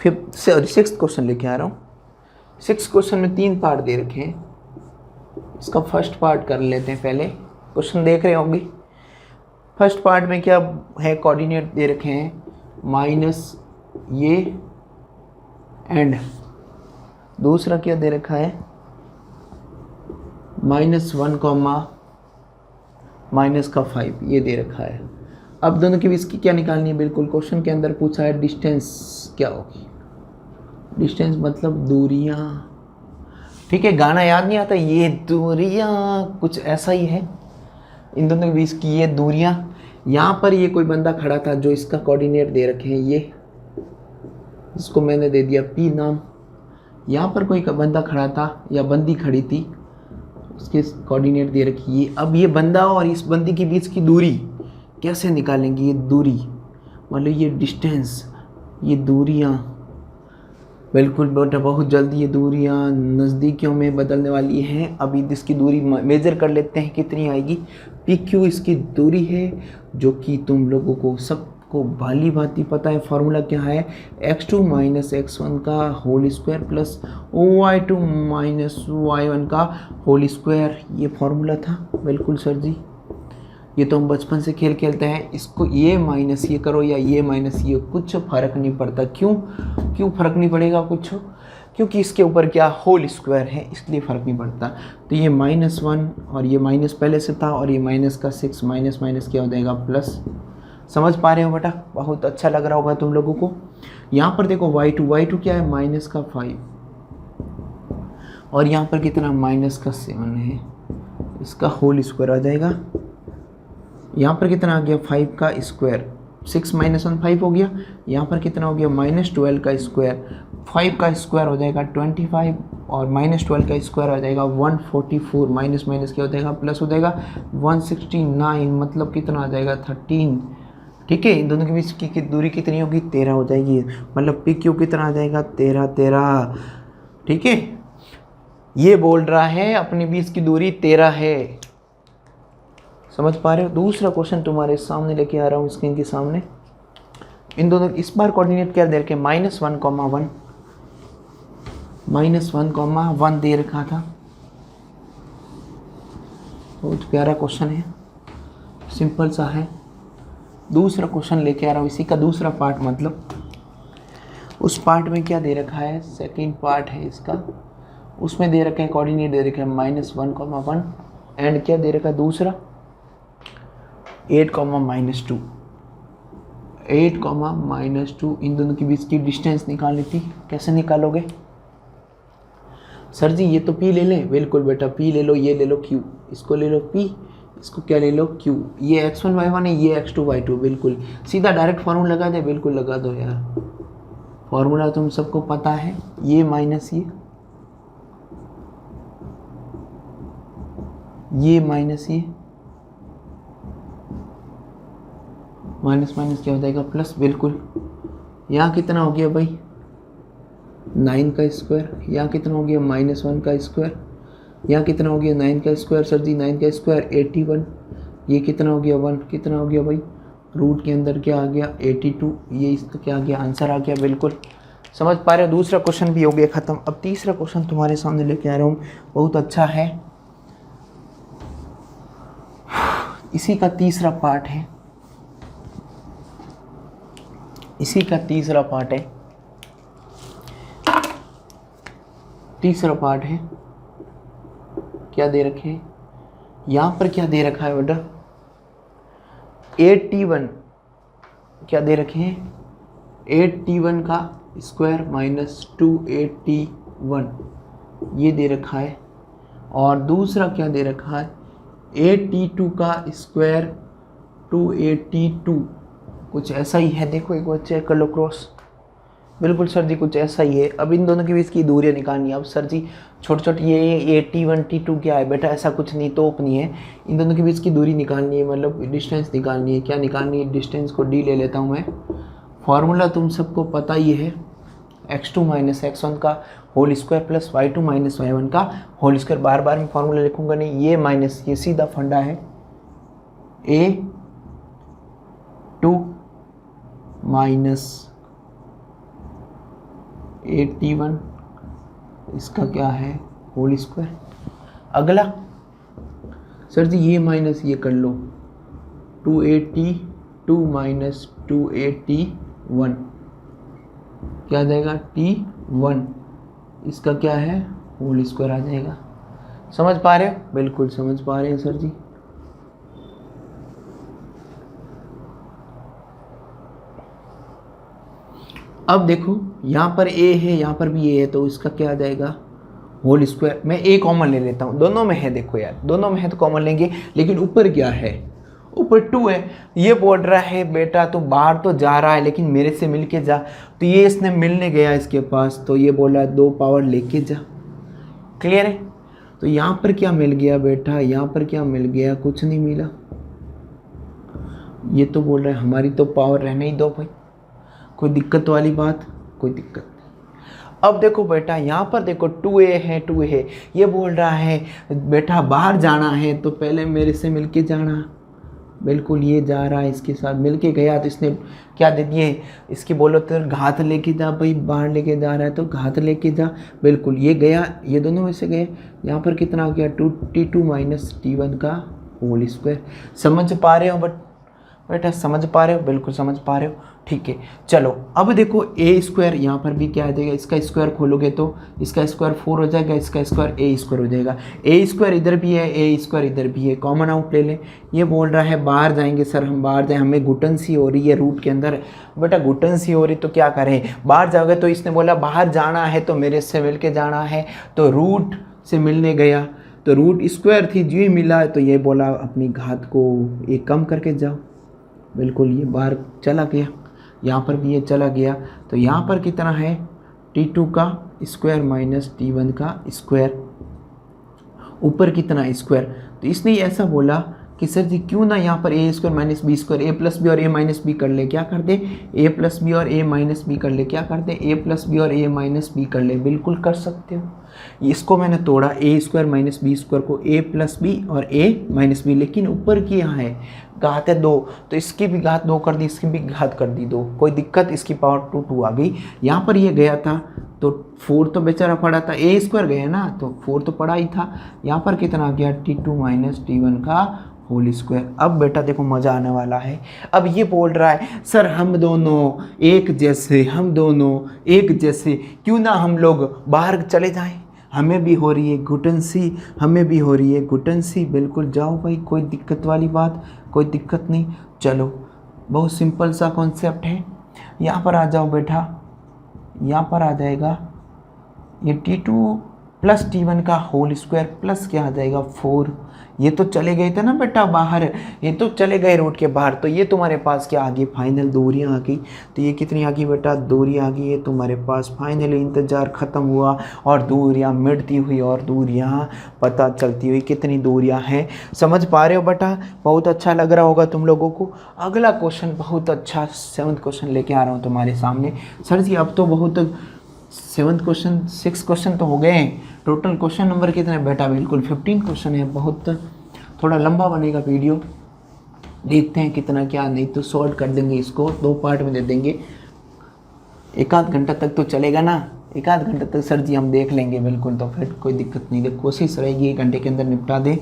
S2: सिक्स्थ क्वेश्चन लेके आ रहा हूँ। 6th क्वेश्चन में 3 पार्ट दे रखे हैं। इसका फर्स्ट पार्ट कर लेते हैं पहले। क्वेश्चन देख रहे होंगे। फर्स्ट पार्ट में क्या है, कोऑर्डिनेट दे रखे हैं माइनस ये एंड दूसरा क्या दे रखा है, -1, -5 ये दे रखा है। अब दोनों के बीच की क्या निकालनी है, बिल्कुल क्वेश्चन के अंदर पूछा है डिस्टेंस क्या होगी। डिस्टेंस मतलब दूरियां। ठीक है, गाना याद नहीं आता, ये दूरियां कुछ ऐसा ही है। इन दोनों के बीच की ये दूरियां, यहाँ पर ये कोई बंदा खड़ा था जो इसका कोऑर्डिनेट दे रखे हैं, ये इसको मैंने दे दिया P नाम। यहाँ पर कोई बंदा खड़ा था या बंदी खड़ी थी, उसके कोऑर्डिनेट दे रखी है। अब ये बंदा और इस बंदी के बीच की दूरी कैसे निकालेंगे, ये दूरी मतलब ये डिस्टेंस, ये दूरियां। बिल्कुल बेटा, बहुत जल्दी ये दूरियां नज़दीकियों में बदलने वाली हैं। अभी इसकी दूरी मेज़र कर लेते हैं कितनी आएगी। PQ इसकी दूरी है, जो कि तुम लोगों को सबको भाली भांति पता है। फार्मूला क्या है, x2 - x1 का whole square plus y2 - y1 का होल स्क्वायर, ये फार्मूला था। बिल्कुल सर जी, ये तो हम बचपन से खेल खेलते हैं। इसको ये माइनस ये करो या ये माइनस ये, कुछ फ़र्क नहीं पड़ता। क्यों फ़र्क नहीं पड़ेगा कुछ, क्योंकि इसके ऊपर क्या होल स्क्वायर है, इसलिए फ़र्क नहीं पड़ता। तो ये -1 और ये माइनस पहले से था, और ये माइनस का 6 माइनस माइनस क्या हो जाएगा प्लस। समझ पा रहे हो बेटा, बहुत अच्छा लग रहा होगा तुम लोगों को। यहाँ पर देखो y2 क्या है, -5, और यहाँ पर कितना -7 है, इसका होल स्क्वायर आ जाएगा। यहाँ पर कितना आ गया, 5 का स्क्वायर, 6 - 1 5 हो गया। यहाँ पर कितना हो गया, -12 का स्क्वायर, 5 का स्क्वायर हो जाएगा 25, और -12 का स्क्वायर आ जाएगा 144, माइनस माइनस क्या हो जाएगा प्लस हो जाएगा 169, मतलब कितना आ जाएगा 13। ठीक है, इन दोनों के बीच की दूरी कितनी होगी, 13 हो जाएगी। मतलब PQ कितना आ जाएगा, 13। ठीक है, ये बोल रहा है अपने बीच की दूरी 13 है। समझ पा रहे हो। दूसरा क्वेश्चन तुम्हारे सामने लेके आ रहा हूँ स्क्रीन के सामने। इन दोनों इस बार कोऑर्डिनेट क्या दे रखे, -1, -1 दे रखा था। बहुत प्यारा क्वेश्चन है, सिंपल सा है। दूसरा क्वेश्चन लेके आ रहा हूँ, इसी का दूसरा पार्ट, मतलब उस पार्ट में क्या दे रखा है, सेकेंड पार्ट है इसका, उसमें दे रखे हैं कोऑर्डिनेट दे रखे हैं -1, एंड क्या दे रखा है दूसरा 8, -2। 8, -2 इन दोनों के बीच की डिस्टेंस निकालनी थी। कैसे निकालोगे सर जी, ये तो P ले लें। बिल्कुल बेटा, P ले लो, ये ले लो Q, इसको ले लो P, इसको क्या ले लो Q। ये x1 y1 है, ये x2 y2। बिल्कुल सीधा डायरेक्ट फार्मूला लगा दे, बिल्कुल लगा दो यार, फार्मूला तुम सबको पता है। ये माइनस ये माइनस ये, माइनस माइनस क्या हो जाएगा प्लस। बिल्कुल यहाँ कितना हो गया भाई, 9 का स्क्वायर। यहाँ कितना हो गया, -1 का स्क्वायर। यहाँ कितना हो गया, 9 का स्क्वायर। सर जी 9 का स्क्वायर 81। ये कितना हो गया, 1 कितना हो गया भाई, रूट के अंदर क्या आ गया 82। ये इसका क्या आ गया, आंसर आ गया। बिल्कुल समझ पा रहे हो। दूसरा क्वेश्चन भी हो गया ख़त्म। अब तीसरा क्वेश्चन तुम्हारे सामने लेके आ रहा हूँ, बहुत अच्छा है। इसी का तीसरा पार्ट है, तीसरा पार्ट है, क्या दे रखे हैं यहाँ पर, क्या दे रखा है बेटा 8t1, क्या दे रखे हैं 8t1 का स्क्वायर माइनस 2 ये दे रखा है। और दूसरा क्या दे रखा है 8t2 का स्क्वायर 2 कुछ ऐसा ही है। देखो एक बार चेक कर लो क्रॉस, बिल्कुल सर जी कुछ ऐसा ही है। अब इन दोनों के बीच की दूरियां निकालनी है। अब सर जी छोटे छोटे ये t1 t2 क्या है बेटा, ऐसा कुछ नहीं तो नहीं है, इन दोनों के बीच की दूरी निकालनी है, मतलब डिस्टेंस निकालनी है। क्या निकालनी है, डिस्टेंस को d ले लेता हूँ मैं। फार्मूला तुम सबको पता ही है, x2 माइनस x1 का whole square plus y2 minus y1 का होल स्क्वायर। बार बार मैं फार्मूला लिखूंगा नहीं, ये माइनस ये सीधा फंडा है a2 माइनस 8t1 इसका क्या है होल स्क्वायर। अगला सर जी ये माइनस ये कर लो 2 माइनस 2 क्या आ जाएगा t1, इसका क्या है होल स्क्वायर आ जाएगा। समझ पा रहे हो, बिल्कुल समझ पा रहे हैं सर जी। अब देखो यहाँ पर a है, यहाँ पर भी a है, तो इसका क्या आ जाएगा होल स्क्वायर। मैं a कॉमन ले लेता हूँ, दोनों में है, देखो यार दोनों में है तो कॉमन लेंगे, लेकिन ऊपर क्या है, ऊपर 2 है। ये बोल रहा है बेटा तो बाहर तो जा रहा है लेकिन मेरे से मिल के जा, तो ये इसने मिलने गया इसके पास, तो ये बोला 2 पावर लेके जा। क्लियर है। तो यहाँ पर क्या मिल गया बेटा, यहाँ पर क्या मिल गया, कुछ नहीं मिला। ये तो बोल रहा है हमारी तो पावर रहने ही दो भाई, कोई दिक्कत वाली बात, कोई दिक्कत नहीं। अब देखो बेटा यहाँ पर देखो 2a है, 2 है, ये बोल रहा है बेटा बाहर जाना है तो पहले मेरे से मिलके जाना। बिल्कुल ये जा रहा है, इसके साथ मिलके गया तो इसने क्या दे दिए, इसकी बोलो तो घात लेके जा भाई, बाहर लेके जा रहा है तो घात लेके जा। बिल्कुल ये गया, ये दोनों में से गए। यहाँ पर कितना हो गया 2t2 माइनस t1 का होल स्क्वायर। समझ पा रहे हो बेटा, समझ पा रहे हो, बिल्कुल समझ पा रहे हो, ठीक है। चलो अब देखो a स्क्वायर, यहाँ पर भी क्या आ जाएगा, इसका स्क्वायर खोलोगे तो इसका स्क्वायर 4 हो जाएगा, इसका स्क्वायर a स्क्वायर हो जाएगा। a स्क्वायर इधर भी है, a स्क्वायर इधर भी है, कॉमन आउट ले लें। ये बोल रहा है बाहर जाएंगे सर, हम बाहर जाएं, हमें घुटन सी हो रही है रूट के अंदर। बेटा घुटन सी हो रही तो क्या करें, बाहर जाओगे तो इसने बोला बाहर जाना है तो मेरे से मिल के जाना है, तो रूट से मिलने गया तो रूट स्क्वायर थी, जो ही मिला तो ये बोला अपनी घात को एक कम करके जाओ। बिल्कुल ये बाहर चला गया, यहाँ पर भी ये चला गया, तो यहाँ पर कितना है t2 का स्क्वायर माइनस t1 का स्क्वायर, ऊपर कितना स्क्वायर। तो इसने ऐसा बोला कि सर जी क्यों ना यहाँ पर a square minus B square, a plus B और a माइनस बी कर ले, क्या कर दे a प्लस बी और a माइनस बी कर ले, क्या कर दे a प्लस बी और a माइनस बी कर ले। बिल्कुल कर सकते हो, इसको मैंने तोड़ा a square minus B square को a प्लस बी और a माइनस बी, लेकिन ऊपर की यहाँ है घात है 2, तो इसकी भी घात 2 कर दी, इसकी भी घात कर दी 2, कोई दिक्कत, इसकी पावर 2 आ गई। यहाँ पर ये गया था तो 4 तो बेचारा पड़ा था, a स्क्वायर गया ना तो 4 तो पड़ा ही था। यहाँ पर कितना आ गया t2 माइनस t1 का होल स्क्वायर। अब बेटा देखो मज़ा आने वाला है। अब ये बोल रहा है सर हम दोनों एक जैसे, हम दोनों एक जैसे, क्यों ना हम लोग बाहर चले जाएं, हमें भी हो रही है घुटन सी, हमें भी हो रही है घुटन सी। बिल्कुल जाओ भाई, कोई दिक्कत वाली बात, कोई दिक्कत नहीं। चलो बहुत सिंपल सा कॉन्सेप्ट है। यहाँ पर आ जाओ बेटा, यहाँ पर आ जाएगा ये t2 प्लस t1 का होल स्क्वायर प्लस क्या आ जाएगा 4। ये तो चले गए थे ना बेटा बाहर, ये तो चले गए रूट के बाहर, तो ये तुम्हारे पास क्या आ गई फाइनल दूरियां आ गई। तो ये कितनी आ गई बेटा, दूरी आ गई है तुम्हारे पास। फाइनली इंतज़ार ख़त्म हुआ और दूरियां मिटती हुई और दूरियां पता चलती हुई कितनी दूरियां हैं। समझ पा रहे हो बेटा, बहुत अच्छा लग रहा होगा तुम लोगों को। अगला क्वेश्चन बहुत अच्छा 7th क्वेश्चन लेके आ रहा हूँ तुम्हारे सामने। सर जी अब तो बहुत 7th क्वेश्चन 6 क्वेश्चन तो हो गए हैं, टोटल क्वेश्चन नंबर कितने बेटा, बिल्कुल 15 क्वेश्चन है। बहुत थोड़ा लंबा बनेगा वीडियो, देखते हैं कितना क्या, नहीं तो शॉर्ट कर देंगे, इसको 2 पार्ट में दे देंगे। 1-आध घंटा तक तो चलेगा ना, 1-आध घंटा तक सर जी हम देख लेंगे बिल्कुल, तो फिर कोई दिक्कत नहीं। कोशिश रहेगी 1 घंटे के अंदर निपटा दे,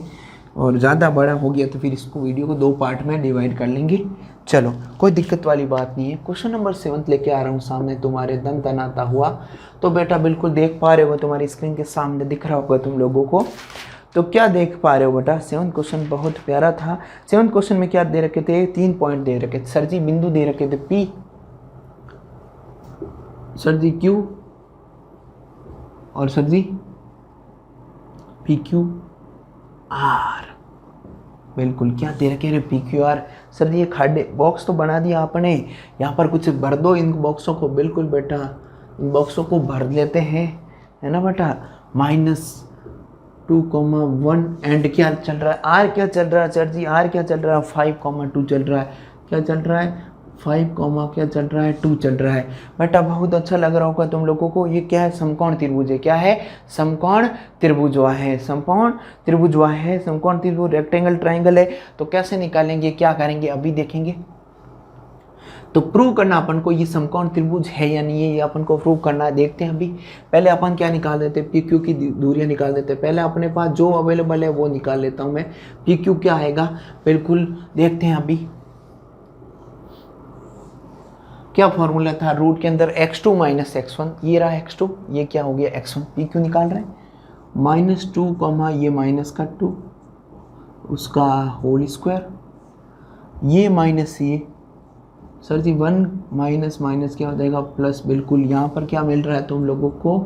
S2: और ज़्यादा बड़ा हो गया तो फिर इसको वीडियो को 2 पार्ट में डिवाइड कर लेंगे। चलो कोई दिक्कत वाली बात नहीं है। क्वेश्चन नंबर 7 लेके आ रहा हूँ सामने तुम्हारे दन दनाता हुआ। तो बेटा बिल्कुल देख पा रहे हो, तुम्हारी स्क्रीन के सामने दिख रहा होगा तुम लोगों को। तो क्या देख पा रहे हो बेटा, 7 क्वेश्चन बहुत प्यारा था। 7 क्वेश्चन में क्या दे रखे थे, 3 पॉइंट दे रखे थे सर जी, बिंदु दे रखे थे P, सर जी Q और सर जी PQ R। बिल्कुल क्या दे रखे हैं PQR। सर जी ये खाडे बॉक्स तो बना दिया आपने, यहाँ पर कुछ भर दो इन बॉक्सों को। बिल्कुल बेटा इन बॉक्सों को भर लेते हैं, है ना बेटा। -2,1 एंड क्या चल रहा है, R क्या चल रहा है सर जी, R क्या चल रहा है 5,2 चल रहा है। क्या चल रहा है 5, क्या चल रहा है 2 चल रहा है। बेटा बहुत अच्छा लग रहा होगा तुम लोगों को। ये क्या है, समकोण त्रिभुज है। क्या है, समकोण त्रिभुज है। समकोण त्रिभुज है, समकोण त्रिभुज रेक्टेंगल ट्रायंगल है। तो कैसे निकालेंगे, क्या करेंगे अभी देखेंगे। तो प्रूव करना अपन को ये समकोण त्रिभुज है या नहीं है, ये अपन को प्रूव करना है। देखते हैं अभी। पहले अपन क्या निकाल देते हैं, PQ की दूरियां निकाल देते हैं। पहले अपने पास जो अवेलेबल है वो निकाल लेता हूँ मैं। PQ क्या आएगा, बिल्कुल देखते हैं अभी। क्या फॉर्मूला था, रूट के अंदर x2 - x1, ये रहा x2, ये क्या हो गया x1। PQ निकाल रहे हैं -2, ये माइनस का 2 उसका होल स्क्वायर, ये माइनस ये सर जी 1 माइनस क्या हो जाएगा प्लस। बिल्कुल यहाँ पर क्या मिल रहा है तुम लोगों को,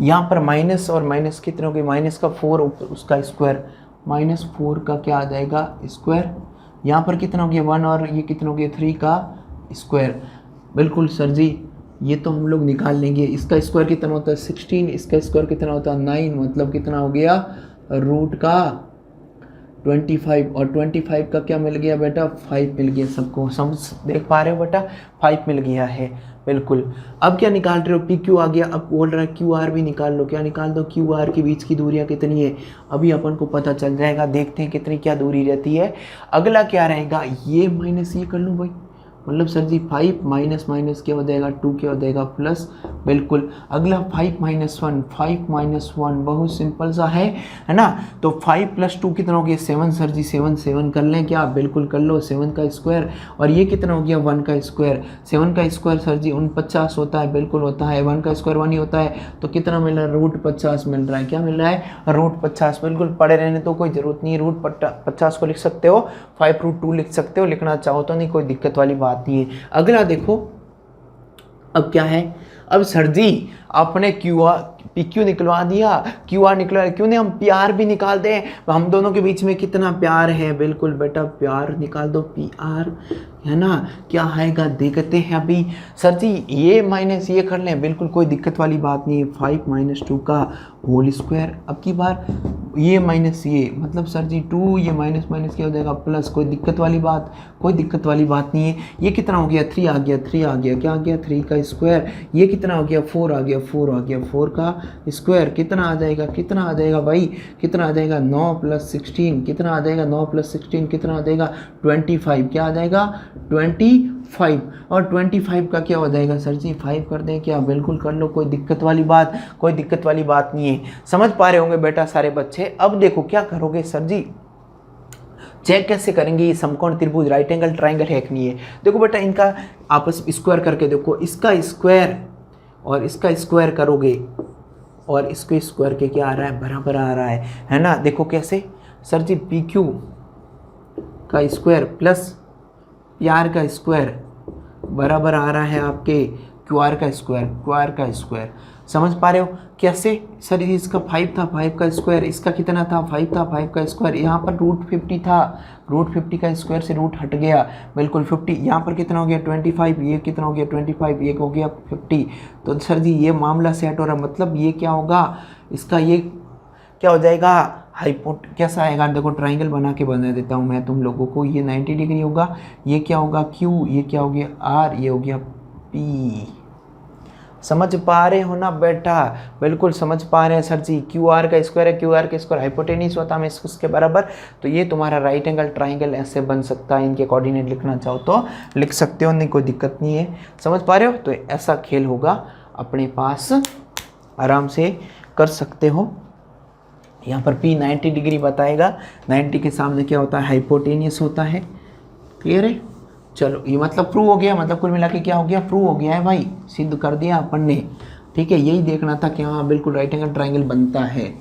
S2: यहाँ पर माइनस और माइनस कितने हो गए, माइनस का 4 उसका स्क्वायर, -4 का क्या आ जाएगा स्क्वायर। यहाँ पर कितना हो गया 1 और ये कितना हो गया 3 का स्क्वायर। बिल्कुल सर जी ये तो हम लोग निकाल लेंगे। इसका स्क्वायर कितना होता है 16, इसका स्क्वायर कितना होता है 9, मतलब कितना हो गया रूट का 25। और 25 का क्या मिल गया बेटा 5 मिल गया। सबको समझ देख पा रहे हो बेटा, 5 मिल गया है। बिल्कुल अब क्या निकाल रहे हो, PQ आ गया। अब बोल रहा है QR भी निकाल लो। क्या निकाल दो, QR के बीच की दूरियां कितनी है अभी अपन को पता चल जाएगा। देखते हैं कितनी क्या दूरी रहती है। अगला क्या रहेगा, ये माइनस ये कर लूँ भाई, मतलब सर जी 5 माइनस क्या हो जाएगा 2 क्या हो जाएगा प्लस। बिल्कुल अगला 5 - 1 बहुत सिंपल सा है ना। तो 5 + 2 कितना हो गया 7 सर जी, 7 कर लें क्या, बिल्कुल कर लो। 7 का स्क्वायर और ये कितना हो गया 1 का स्क्वायर। 7 का स्क्वायर सर जी 49 होता है, बिल्कुल होता है। 1 का स्क्वायर 1 ही होता है। तो कितना मिल रहा है √50 मिल रहा है। क्या मिल रहा है √50। बिल्कुल पढ़े रहने तो कोई ज़रूरत नहीं है। √50 को लिख सकते हो, 5√2 लिख सकते हो, लिखना चाहो तो नहीं, कोई दिक्कत वाली बात नहीं है। अगला देखो अब क्या है, अब सर जी आपने PQ निकलवा दिया, QR निकलवा, क्यों नहीं हम PR भी निकाल दें। हम दोनों के बीच में कितना प्यार है। बिल्कुल बेटा प्यार निकाल दो, PR है ना। क्या आएगा देखते हैं अभी। सर जी ये माइनस ये कर लें, बिल्कुल कोई दिक्कत वाली बात नहीं है। 5 - 2 का होल स्क्वायर। अब की बार ये माइनस ये, मतलब सर जी 2, ये माइनस क्या हो जाएगा प्लस। कोई दिक्कत वाली बात नहीं है। ये कितना हो गया 3 आ गया, क्या आ गया 3 का स्क्वायर। ये कितना हो गया 4 आ गया, 4 का स्क्वायर। कितना आ जाएगा भाई, कितना आ जाएगा 9 + 16, कितना आ जाएगा 9 + 16 कितना आ जाएगा 25। क्या आ जाएगा 25। और 25 का क्या हो जाएगा सर जी 5 कर दें क्या, बिल्कुल कर लो, कोई दिक्कत वाली बात नहीं है। समझ पा रहे होंगे बेटा सारे बच्चे। अब देखो क्या करोगे सर जी, चेक कैसे करेंगे ये समकोण त्रिभुज राइट एंगल ट्रायंगल है कि नहीं है। देखो बेटा इनका आपस में स्क्वायर करके देखो, इसका स्क्वायर और इसका स्क्वायर करोगे और इसके स्क्वायर के क्या आ रहा है बराबर आ रहा है ना। देखो कैसे सर जी PQ का स्क्वायर प्लस PR का स्क्वायर बराबर आ रहा है आपके QR का स्क्वायर। समझ पा रहे हो कैसे सर जी। इसका 5 था, 5 का स्क्वायर, इसका कितना था 5 था, 5 का स्क्वायर। यहाँ पर √50 था, √50 का स्क्वायर से रूट हट गया, बिल्कुल 50। यहाँ पर कितना हो गया 25, ये कितना हो गया 25, ये हो गया 50। तो सर जी ये मामला सेट हो रहा है। मतलब ये क्या होगा, इसका ये क्या हो जाएगा कैसा आएगा। देखो ट्राइंगल बना के बना देता हूँ मैं तुम लोगों को। ये 90 डिग्री होगा, ये क्या होगा Q, ये क्या हो गया R, ये हो गया P। समझ पा रहे हो ना बेटा, बिल्कुल समझ पा रहे हैं सर जी। QR का स्क्वायर है, QR का स्क्वायर हाइपोटेन्यूज होता है उसके बराबर। तो ये तुम्हारा राइट एंगल ट्राइंगल ऐसे बन सकता है। इनके कोऑर्डिनेट लिखना चाहो तो लिख सकते हो, नहीं कोई दिक्कत नहीं है। समझ पा रहे हो। तो ऐसा खेल होगा अपने पास, आराम से कर सकते हो। यहाँ पर P 90 डिग्री बताएगा, 90 के सामने क्या होता है, हाइपोटेनियस होता है। क्लियर है? चलो ये मतलब प्रूव हो गया, मतलब कुल मिला के क्या हो गया, प्रूव हो गया है भाई, सिद्ध कर दिया अपन ने। ठीक है, यही देखना था कि हाँ बिल्कुल राइट एंगल ट्राइंगल बनता है।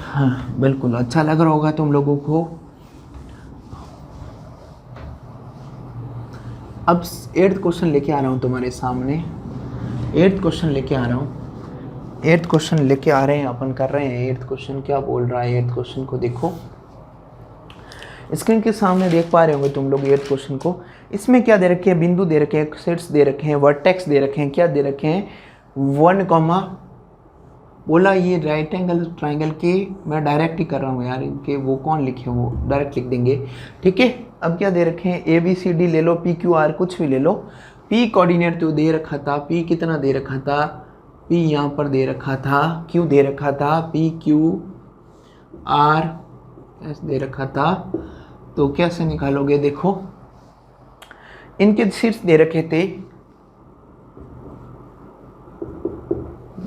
S2: हाँ बिल्कुल, अच्छा लग रहा होगा तुम लोगों को। अब 8th क्वेश्चन लेके आ रहा हूँ तुम्हारे सामने। 8th क्वेश्चन लेके आ रहा हूँ। 8th क्वेश्चन लेके आ रहे हैं, अपन कर रहे हैं 8th क्वेश्चन। क्या बोल रहा है 8th क्वेश्चन को देखो, स्क्रीन के सामने देख पा रहे होंगे तुम लोग 8th क्वेश्चन को। इसमें क्या दे रखे हैं, बिंदु दे रखे हैं, सेट्स दे रखे हैं, वर्टेक्स दे रखे हैं, क्या दे रखे हैं, 1 कॉमा, बोला ये राइट एंगल ट्राइंगल के, मैं डायरेक्ट ही कर रहा हूँ यार, इनके वो कौन लिखे वो डायरेक्ट लिख देंगे। ठीक है, अब क्या दे रखे हैं, ABCD ले लो, PQR कुछ भी ले लो। P कोऑर्डिनेट तो दे रखा था, P कितना दे रखा था, P यहाँ पर दे रखा था, Q दे रखा था, PQR ऐसे दे रखा था। तो कैसे निकालोगे, देखो इनके शीट्स दे रखे थे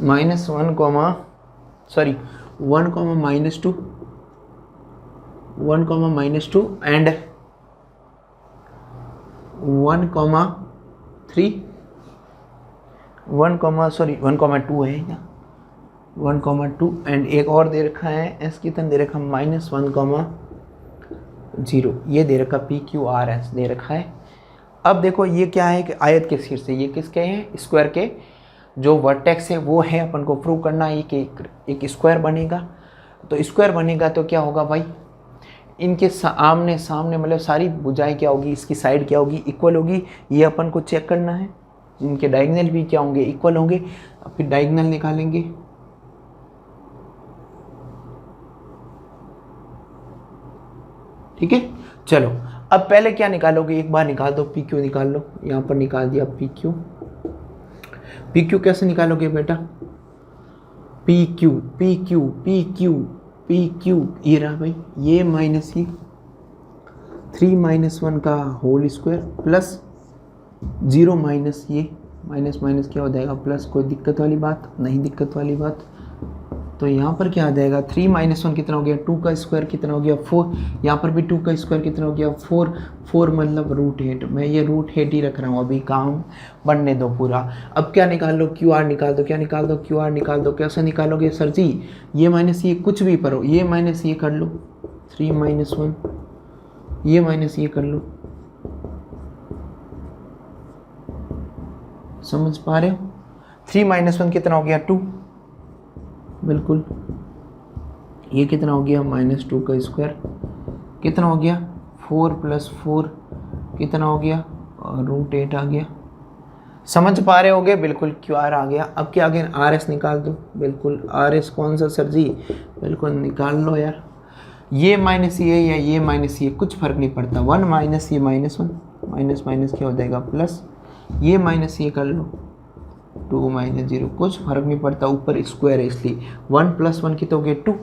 S2: -1 comma sorry 1 comma -2, 1 comma -2 and 1 comma 3, 1 comma sorry 1 comma 2 है क्या, 1 कॉमा 2 एंड एक और दे रखा है, एस कितना दे रखा, -1 कॉमा 0, ये दे रखा PQRS दे रखा है। अब देखो ये क्या है कि आयत के शीर्ष से, ये किसके हैं, स्क्वायर के जो वर्टेक्स है वो है, अपन को प्रूव करना है कि एक स्क्वायर बनेगा। तो स्क्वायर बनेगा तो क्या होगा भाई, इनके आमने सामने मतलब सारी भुजाएं क्या होगी, इसकी साइड क्या होगी, इक्वल होगी। ये अपन को चेक करना है, इनके डायगोनल भी क्या होंगे, इक्वल होंगे। अब फिर डायगोनल निकालेंगे। ठीक है, चलो अब पहले क्या निकालोगे, एक बार निकाल दो, PQ निकाल लो, यहाँ पर निकाल दिया PQ। PQ कैसे निकालोगे बेटा, PQ PQ PQ PQ, ये रहा भाई, ये माइनस ये 3 - 1 का होल स्क्वायर प्लस 0 माइनस ये माइनस माइनस क्या हो जाएगा प्लस, कोई दिक्कत वाली बात नहीं, दिक्कत वाली बात। तो यहाँ पर क्या आ जाएगा, 3 - 1 कितना हो गया, 2 का स्क्वायर कितना हो गया 4, यहाँ पर भी 2 का स्क्वायर कितना हो गया 4, 4 मतलब √8। मैं ये √8 ही रख रहा हूँ, अभी काम बनने दो पूरा। अब क्या निकाल लो, QR निकाल दो, क्या निकाल दो, QR निकाल दो। कैसे निकालोगे सर जी, ये माइनस ये कुछ भी करो, ये माइनस ये कर लो, 3 - 1, ये माइनस ये कर लो, समझ पा रहे हो। 3 - 1 कितना हो गया 2, बिल्कुल। ये कितना हो गया -2 का स्क्वायर, कितना हो गया 4 + 4 कितना हो गया, और √8 आ गया। समझ पा रहे होगे, बिल्कुल QR आ गया। अब क्या आ गया, RS निकाल दो, बिल्कुल RS कौन सा सर जी, बिल्कुल निकाल लो यार। ये माइनस ये या ये माइनस ये कुछ फर्क नहीं पड़ता, 1 माइनस ये -1 माइनस माइनस क्या हो जाएगा प्लस, ये माइनस ये कर लो 2 - 0 कुछ फर्क नहीं पड़ता, ऊपर स्क्वायर है इसलिए 1 + 1 कितना हो गया 2,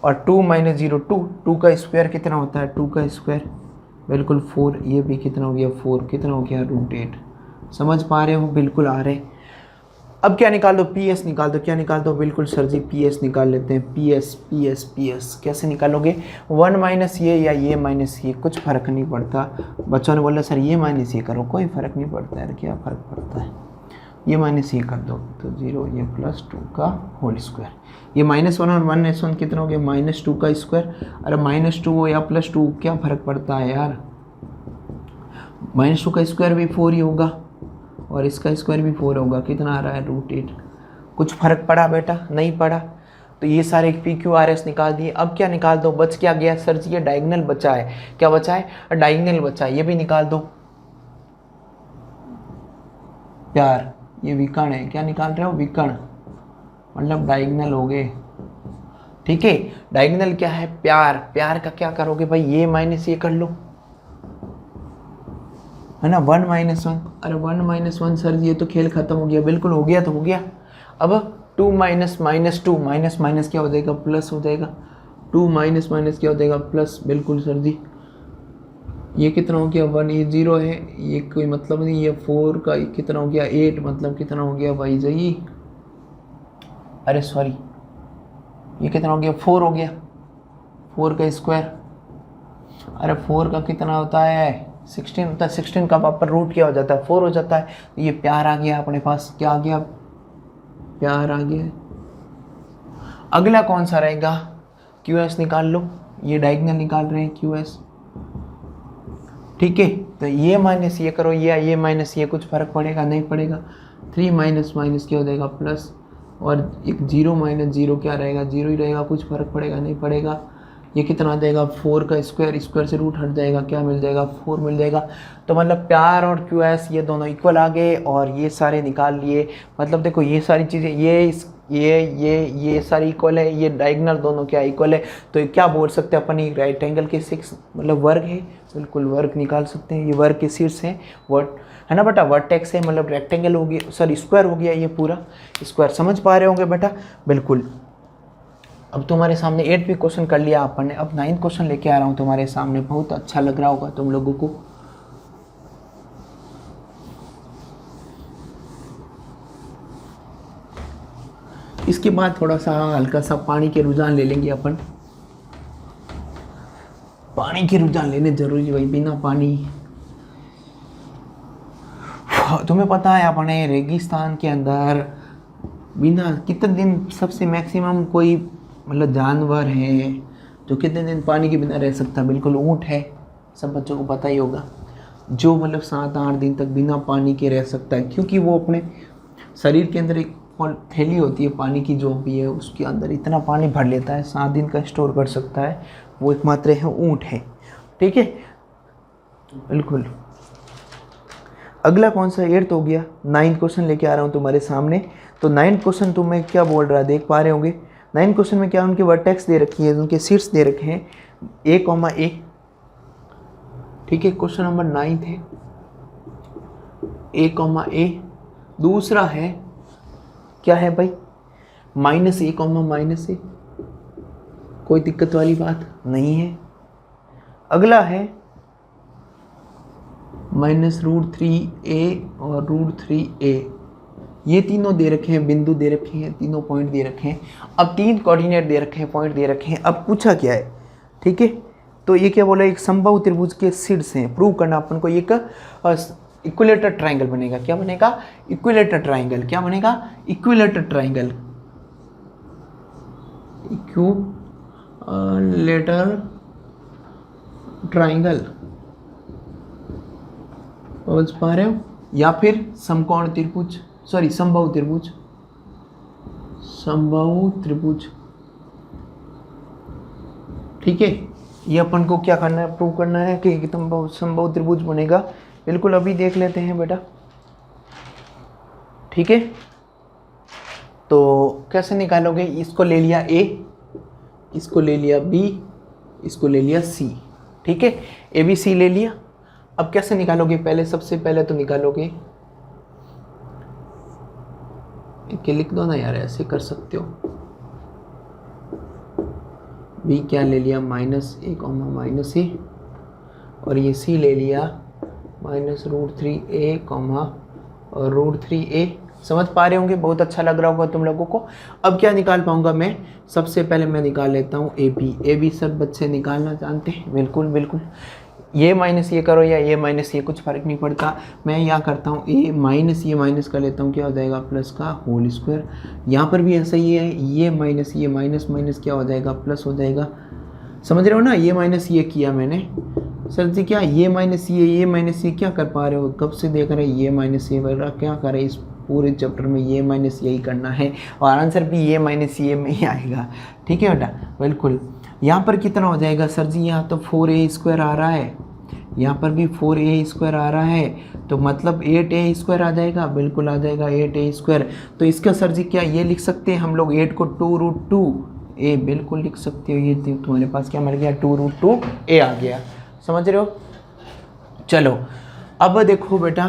S2: और 2 - 0 2, 2 का स्क्वायर कितना होता है 2 का स्क्वायर बिल्कुल 4, ये भी कितना हो गया 4, कितना हो गया √8। समझ पा रहे हो, बिल्कुल आ रहे। अब क्या निकाल दो, PS निकाल दो, क्या निकाल दो, बिल्कुल सर जी PS निकाल लेते हैं, PS कैसे निकालोगे, 1 माइनस ये या ये माइनस ये कुछ फ़र्क नहीं पड़ता। बच्चों ने बोला सर ये माइनस ये करो, कोई फ़र्क नहीं पड़ता यार, क्या फ़र्क पड़ता है, ये माइनस ये कर दो तो 0, ये +2 का होल स्क्वायर, ये -1 और 1 कितना हो गया -2 का स्क्वायर। अरे -2 हो या +2 क्या फ़र्क पड़ता है यार, -2 का स्क्वायर भी 4 ही होगा और इसका स्क्वायर भी 4 होगा, कितना आ रहा है √8। कुछ फ़र्क पड़ा बेटा, नहीं पड़ा। तो ये सारे PQRS निकाल दिए। अब क्या निकाल दो, बच क्या गया सर जी, ये डायगोनल बचा है, क्या बचा है डायगोनल बचा है, ये भी निकाल दो यार, ये विकर्ण है, क्या निकाल रहे हो विकर्ण, मतलब डायगोनल हो गए। ठीक है, डायगोनल क्या है, प्यार, प्यार का क्या करोगे भाई, ये माइनस ये कर लो, है ना 1 - 1। अरे 1 - 1 सर ये तो खेल खत्म हो गया, बिल्कुल हो गया तो हो गया। अब 2 - -2 माइनस माइनस क्या हो जाएगा प्लस हो जाएगा, 2 - क्या हो जाएगा प्लस, बिल्कुल सर जी। ये कितना हो गया 1, ये 0 है, ये कोई मतलब नहीं, ये 4 का कितना हो गया 8, मतलब कितना हो गया भाई जी, अरे सॉरी ये कितना हो गया 4 हो गया, 4 का स्क्वायर। अरे 4 का कितना होता है 16 होता है, 16 का अपर रूट क्या हो जाता है 4 हो जाता है। तो ये प्यार आ गया अपने पास, क्या आ गया प्यार आ गया। अगला कौन सा रहेगा QS निकाल लो, ये डायगोनल निकाल रहे हैं QS, ठीक है। तो ये माइनस ये करो, ये माइनस ये, कुछ फर्क पड़ेगा नहीं पड़ेगा। 3 माइनस माइनस क्या हो जाएगा प्लस, और एक 0 माइनस 0 क्या रहेगा 0 ही रहेगा, कुछ फर्क पड़ेगा नहीं पड़ेगा। ये कितना आ जाएगा 4 का स्क्वायर, स्क्वायर से रूट हट जाएगा, क्या मिल जाएगा 4 मिल जाएगा। तो मतलब प्यार और QS ये दोनों इक्वल आ गए और ये सारे निकाल लिए। मतलब देखो ये सारी चीज़ें ये सारी इक्वल है, ये डायगोनल दोनों क्या इक्वल है। तो ये क्या बोल सकते हैं अपन, ये राइट एंगल के 6 मतलब वर्ग है, बिल्कुल वर्ग निकाल सकते हैं। ये वर्ग के शीर्ष है, वर्ड है ना बेटा, वर्टेक्स है मतलब रेक्टेंगल हो गया, सॉरी स्क्वायर हो गया, ये पूरा स्क्वायर। समझ पा रहे होंगे बेटा, बिल्कुल। अब तुम्हारे सामने 8 भी क्वेश्चन कर लिया अपन ने, अब 9th क्वेश्चन लेके आ रहा हूँ तुम्हारे सामने। बहुत अच्छा लग रहा होगा तुम लोगों को। इसके बाद थोड़ा सा हल्का सा पानी के रुझान ले लेंगे अपन। पानी के रुझान लेने जरूरी भाई, बिना पानी तुम्हें पता है अपने रेगिस्तान के अंदर बिना कितने दिन सबसे मैक्सिमम कोई मतलब जानवर है जो कितने दिन पानी के बिना रह सकता है, बिल्कुल ऊँट है, सब बच्चों को पता ही होगा, जो मतलब 7-8 दिन तक बिना पानी के रह सकता है। क्योंकि वो अपने शरीर के अंदर एक थैली होती है पानी की जो भी है, उसके अंदर इतना पानी भर लेता है, 7 दिन का स्टोर कर सकता है, वो एकमात्र है ऊँट है, ठीक है बिल्कुल। अगला कौन सा 8th हो गया। 9th क्वेश्चन लेके आ रहा हूँ तुम्हारे सामने। तो 9th क्वेश्चन तुम्हें क्या बोल रहा है देख पा रहे होंगे। 9th क्वेश्चन में क्या उनके वर्टेक्स दे रखी है, उनके शीर्ष दे रखे हैं A, ठीक है। क्वेश्चन नंबर 9 है A, दूसरा है क्या है भाई -A, कोई दिक्कत वाली बात नहीं है। अगला है -√3a और √3a, ये तीनों दे रखे हैं, बिंदु दे रखे हैं, तीनों पॉइंट दे रखे हैं। अब 3 कोऑर्डिनेट दे रखे हैं, पॉइंट दे रखे हैं। अब पूछा क्या है, ठीक है। तो ये क्या बोला, एक समबाहु त्रिभुज के शीर्ष हैं, प्रूव करना अपन को। एक इक्विलेटर ट्राइंगल बनेगा, क्या बनेगा इक्विलेटर ट्राइंगल, क्या बनेगा इक्विलेटर ट्राइंगल, इक्विलेटर ट्राइंगल, समझ पा रहे हो। या फिर समकोण त्रिभुज, सॉरी समबाहु त्रिभुज, समबाहु त्रिभुज, ठीक है। ये अपन को क्या करना है, प्रूव करना है कि समबाहु त्रिभुज बनेगा। बिल्कुल अभी देख लेते हैं बेटा, ठीक है। तो कैसे निकालोगे, इसको ले लिया A, इसको ले लिया B, इसको ले लिया C, ठीक है। ABC ले लिया। अब कैसे निकालोगे, पहले सबसे पहले तो निकालोगे, के लिख दो ना यार, ऐसे कर सकते हो। B क्या ले लिया -A, और ये C ले लिया -√3a, और √3a। समझ पा रहे होंगे, बहुत अच्छा लग रहा होगा तुम लोगों को। अब क्या निकाल पाऊंगा मैं, सबसे पहले मैं निकाल लेता हूँ AB सब बच्चे निकालना जानते हैं, बिल्कुल बिल्कुल। ये माइनस ये करो या ये माइनस ये, कुछ फ़र्क नहीं पड़ता। मैं यहाँ करता हूँ ये माइनस कर लेता हूँ, क्या हो जाएगा प्लस का होल स्क्वायर। यहाँ पर भी ऐसा ही है, ये माइनस क्या हो जाएगा प्लस हो जाएगा, समझ रहे हो ना। ये माइनस ये किया मैंने, सर जी क्या ये माइनस ये क्या कर पा रहे हो, कब से देख रहे हैं ये माइनस ये वगैरह, क्या कर रहे हैं इस पूरे चैप्टर में ये माइनस यही करना है, और आंसर भी ये माइनस ये में ही आएगा, ठीक है बेटा बिल्कुल। यहाँ पर कितना हो जाएगा सर जी, यहाँ तो 4a² आ रहा है, यहाँ पर भी 4a² आ रहा है, तो मतलब 8a² आ जाएगा, बिल्कुल आ जाएगा 8a²। तो इसका सर जी क्या ये लिख सकते हैं हम लोग 8 को 2√2a, बिल्कुल लिख सकते हो। ये तुम्हारे पास क्या मिल गया 2√2a आ गया, समझ रहे हो। चलो अब देखो बेटा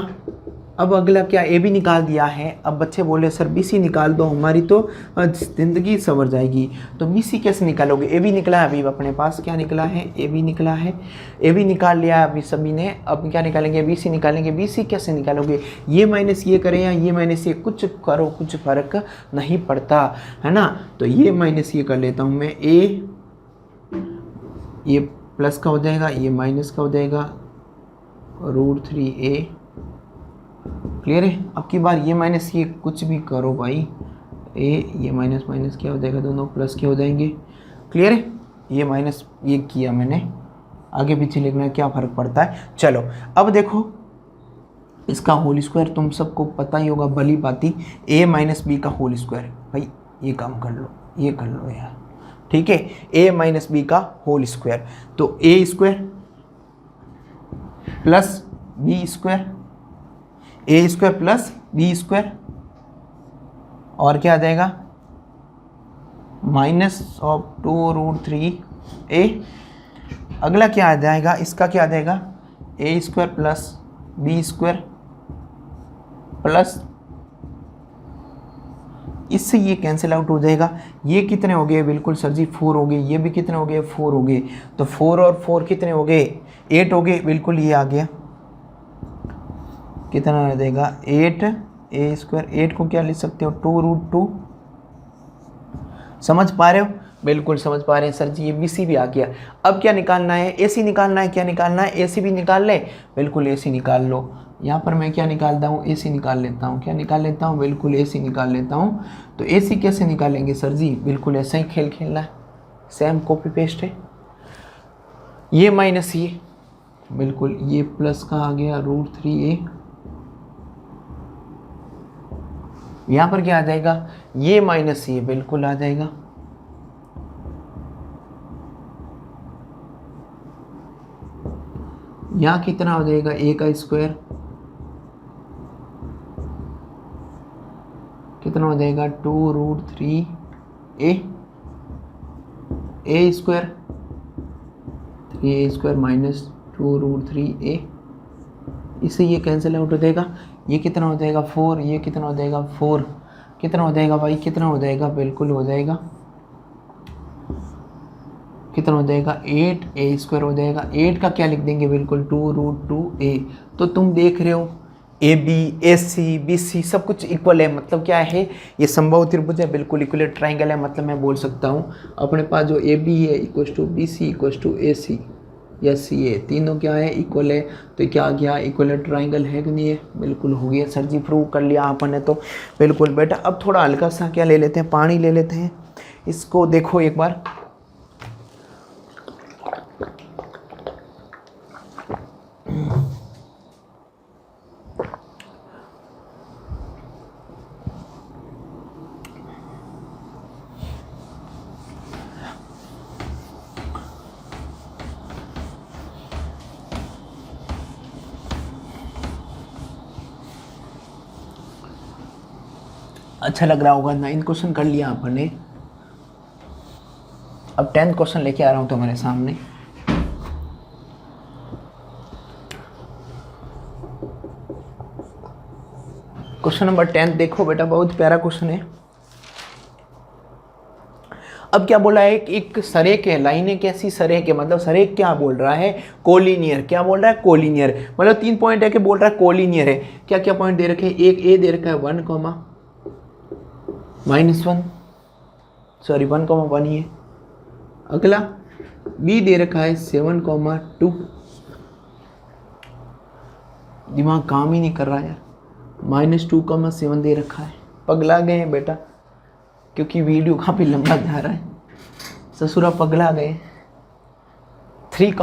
S2: अब अगला क्या, ए बी निकाल दिया है। अब बच्चे बोले सर बी सी निकाल दो, हमारी तो ज़िंदगी संवर जाएगी। तो बी सी कैसे निकालोगे? ए बी निकला है अभी अपने पास, क्या निकला है? ए बी निकला है। ए बी निकाल लिया है अभी सभी ने। अब क्या निकालेंगे? बी सी निकालेंगे। बी सी कैसे निकालोगे? ये माइनस ये करें या ये माइनस ये, कुछ करो कुछ फ़र्क नहीं पड़ता, है ना। तो ये माइनस ये कर लेता हूँ मैं, ये प्लस का हो जाएगा, ये माइनस का हो जाएगा, √3a। क्लियर है? अब की बार ये माइनस ये कुछ भी करो भाई, ये माइनस माइनस क्या हो जाएगा, दोनों प्लस के हो जाएंगे। क्लियर है? ये माइनस ये किया मैंने, आगे पीछे लिखना क्या फ़र्क पड़ता है। चलो अब देखो इसका होल स्क्वायर तुम सबको पता ही होगा भली बाती, a माइनस बी का होल स्क्वायर। भाई ये काम कर लो, ये कर लो यार, ठीक है। a माइनस बी का होल स्क्वायर, तो a square plus B square, A square plus B square, और क्या आ जाएगा -2√3a। अगला क्या आ जाएगा, इसका क्या आ जाएगा, A square plus B square plus, इससे ये कैंसिल आउट हो जाएगा। ये कितने हो गए? बिल्कुल सर जी 4 हो गए। ये भी कितने हो गए? 4 हो गए। तो 4 और 4 कितने हो गए? 8 हो गए। बिल्कुल ये आ गया, कितना आ जाएगा 8 ए स्क्वायर। 8 को क्या लिख सकते हो? 2√2। समझ पा रहे हो? बिल्कुल समझ पा रहे हैं सर जी। ये बी सी भी आ गया। अब क्या निकालना है? ए सी निकालना है। क्या निकालना है? ए सी भी निकाल ले। बिल्कुल ए सी निकाल लो। यहाँ पर मैं क्या निकालता हूँ? ए सी निकाल लेता हूँ। क्या निकाल लेता हूँ? बिल्कुल ए सी निकाल लेता हूँ। तो ए सी कैसे निकालेंगे सर जी? बिल्कुल ऐसा ही खेल खेलना है, सेम कॉपी पेस्ट है। ये माइनस ये, बिल्कुल ये प्लस का आ गया √3a। यहाँ पर क्या आ जाएगा? ये माइनस ये, बिल्कुल आ जाएगा। यहाँ कितना हो जाएगा? a का स्क्वायर कितना हो जाएगा? 2√3a, a square 3a square minus 2√3a। इससे ये कैंसिल आउट हो जाएगा। ये कितना हो जाएगा? 4। ये कितना हो जाएगा? 4। कितना हो जाएगा भाई? कितना हो जाएगा? बिल्कुल हो जाएगा, कितना हो जाएगा? 8a स्क्वायर हो जाएगा। 8 का क्या लिख देंगे? बिल्कुल 2√2a। तो तुम देख रहे हो A B, A C, B C सब कुछ इक्वल है। मतलब क्या है? ये समबाहु त्रिभुज है, बिल्कुल इक्वल ट्राइंगल है। मतलब मैं बोल सकता हूँ अपने पास जो ए बी है equal to B C equal to A C या सी ए, तीनों क्या है? इक्वल है। तो क्या आ गया? इक्वल ट्राइंगल है कि नहीं है? बिल्कुल हो गया सर जी, प्रूव कर लिया आपने तो। बिल्कुल बेटा, अब थोड़ा हल्का सा क्या ले लेते हैं? पानी ले लेते हैं। इसको देखो एक बार, अच्छा लग रहा होगा। 9 क्वेश्चन कर लिया आपने। अब 10th क्वेश्चन लेके आ रहा हूँ तुम्हारे सामने। क्वेश्चन नंबर 10 देखो बेटा, बहुत प्यारा क्वेश्चन है। अब क्या बोला है? एक सरेख है, लाइनें कैसी सरेख है, मतलब सरेख क्या बोल रहा है? कोलिनियर। क्या बोल रहा है? कोलिनियर। मतलब 3 पॉइंट है कि बोल रहा है कोलिनियर है। क्या क्या पॉइंट दे रखे हैं? एक ए दे रखा है 1, -1, सॉरी 1, ही है। अगला बी दे रखा है 7, 2। दिमाग काम ही नहीं कर रहा यार। -2, 7 दे रखा है। पगला गए हैं बेटा, क्योंकि वीडियो काफ़ी लंबा जा रहा है। ससुरा पगला गए। 3,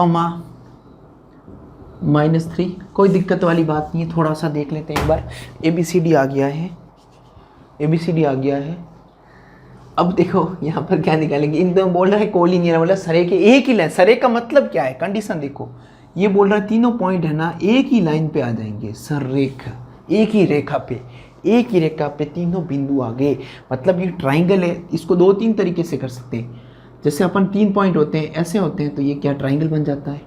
S2: -3, कोई दिक्कत वाली बात नहीं है। थोड़ा सा देख लेते हैं एक बार। ABCD आ गया है, ABCD आ गया है। अब देखो यहाँ पर क्या निकालेंगे? इन दोनों बोल रहा है कोलिनियर, मतलब सरे के एक ही लाइन। सरे का मतलब क्या है? कंडीशन देखो, ये बोल रहा है तीनों पॉइंट है ना एक ही लाइन पे आ जाएंगे। सररेखा, एक ही रेखा पे तीनों बिंदु आ गए। मतलब ये ट्राइंगल है। इसको 2-3 तरीके से कर सकते हैं। जैसे अपन 3 पॉइंट होते हैं, ऐसे होते हैं, तो ये क्या ट्राइंगल बन जाता है।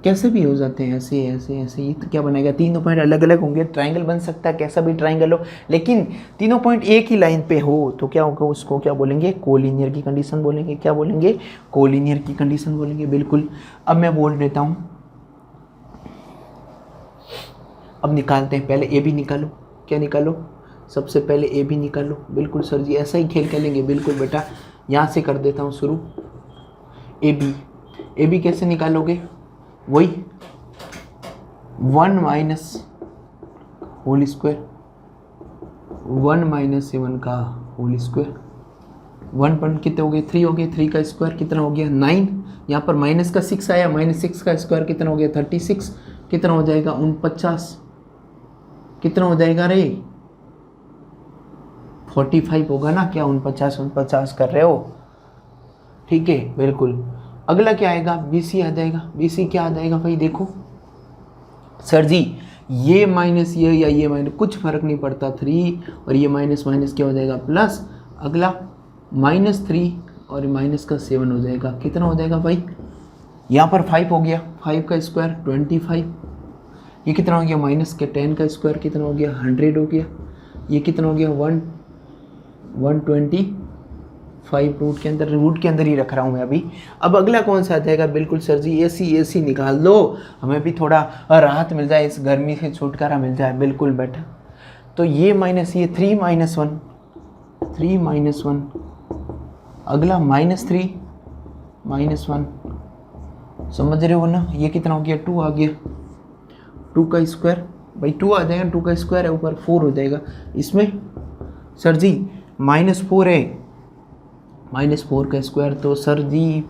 S2: कैसे भी हो जाते हैं, ऐसे ऐसे ऐसे। ये तो क्या बनेगा, तीनों पॉइंट अलग अलग होंगे, ट्रायंगल बन सकता है, कैसा भी ट्रायंगल हो, लेकिन तीनों पॉइंट एक ही लाइन पे हो तो क्या होगा, उसको क्या बोलेंगे, कोलिनियर की कंडीशन बोलेंगे। क्या बोलेंगे, कोलिनियर की कंडीशन बोलेंगे, बिल्कुल। अब मैं बोल देता हूँ, अब निकालते हैं, पहले ए बी निकालो। क्या निकालो, सबसे पहले ए बी निकालो। बिल्कुल सर जी, ऐसा ही खेल खेलेंगे, बिल्कुल बेटा। यहाँ से कर देता हूँ शुरू, ए बी कैसे निकालोगे, वही 1 माइनस होल स्क्वायर, 1 माइनस 7 का होल स्क्वायर। 1 पॉइंट कितने हो गए, 3 हो गए, 3 का स्क्वायर कितना हो गया 9। यहाँ पर माइनस का 6 आया, -6 का स्क्वायर कितना हो गया 36, कितना हो जाएगा 49, कितना हो जाएगा रे 45 होगा ना, क्या 49 कर रहे हो, ठीक है बिल्कुल। अगला क्या आएगा, BC आ जाएगा। BC क्या आ जाएगा भाई, देखो सर जी, ये माइनस ये या ये माइनस कुछ फर्क नहीं पड़ता, 3 और ये माइनस माइनस क्या हो जाएगा प्लस, अगला -3 और माइनस का 7 हो जाएगा, कितना हो जाएगा भाई, यहाँ पर 5 हो गया, 5 का स्क्वायर 25, ये कितना हो गया माइनस के 10 का स्क्वायर कितना हो गया 100 हो गया, ये कितना हो गया 125 रूट के अंदर ही रख रहा हूँ मैं अभी। अब अगला कौन सा आ जाएगा, बिल्कुल सर जी AC निकाल दो, हमें भी थोड़ा राहत मिल जाए, इस गर्मी से छुटकारा मिल जाए, बिल्कुल बेटा। तो ये माइनस ये 3 माइनस 1, अगला -3 -1, समझ रहे हो ना, ये कितना हो गया 2 आ गया, 2 का स्क्वायर भाई 2 आ जाएगा, 2 का स्क्वायर है ऊपर 4 हो जाएगा, इसमें सर जी -4 है, -4 का स्क्वायर तो सर जी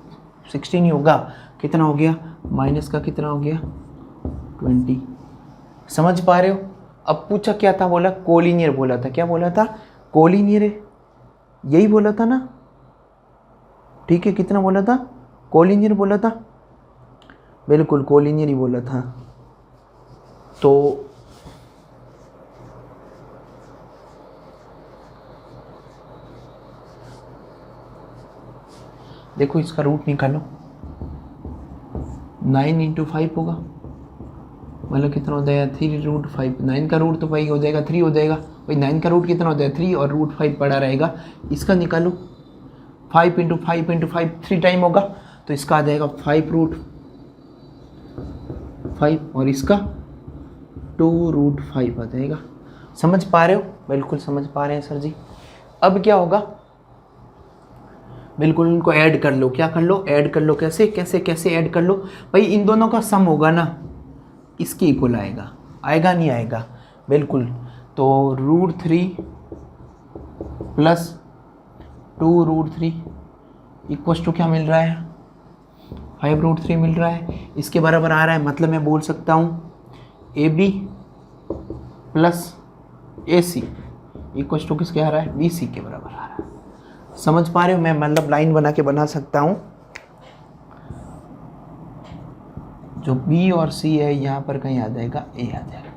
S2: 16 ही होगा, कितना हो गया माइनस का कितना हो गया 20, समझ पा रहे हो। अब पूछा क्या था, बोला कोलिनियर बोला था, क्या बोला था, कोलिनियर है, यही बोला था ना, ठीक है, कितना बोला था, कोलिनियर बोला था, बिल्कुल कोलिनियर ही बोला था। तो देखो इसका रूट निकालो, 9 × 5 होगा, मतलब कितना हो जाएगा 3√5, 9 का रूट तो भाई हो जाएगा 3 हो जाएगा भाई, 9 का रूट कितना हो जाएगा 3 और √5 पड़ा रहेगा, इसका निकालो 5 × 5 × 5 3 टाइम होगा, तो इसका आ जाएगा 5√5 और इसका 2√5 आ जाएगा। समझ पा रहे हो, बिल्कुल समझ पा रहे हैं सर जी। अब क्या होगा, बिल्कुल इनको ऐड कर लो, क्या कर लो, ऐड कर लो, कैसे कैसे कैसे ऐड कर लो भाई, इन दोनों का सम होगा ना, इसके इक्वल आएगा, आएगा नहीं आएगा, बिल्कुल। तो √3 + 2√3 इक्वल टू क्या मिल रहा है 5√3 मिल रहा है, इसके बराबर आ रहा है, मतलब मैं बोल सकता हूँ AB + AC इक्वल टू किसके आ रहा है, BC के बराबर आ रहा है। समझ पा रहे हो, मैं मतलब लाइन बना के बना सकता हूँ, जो B और C है यहाँ पर कहीं आ जाएगा A आ जाएगा,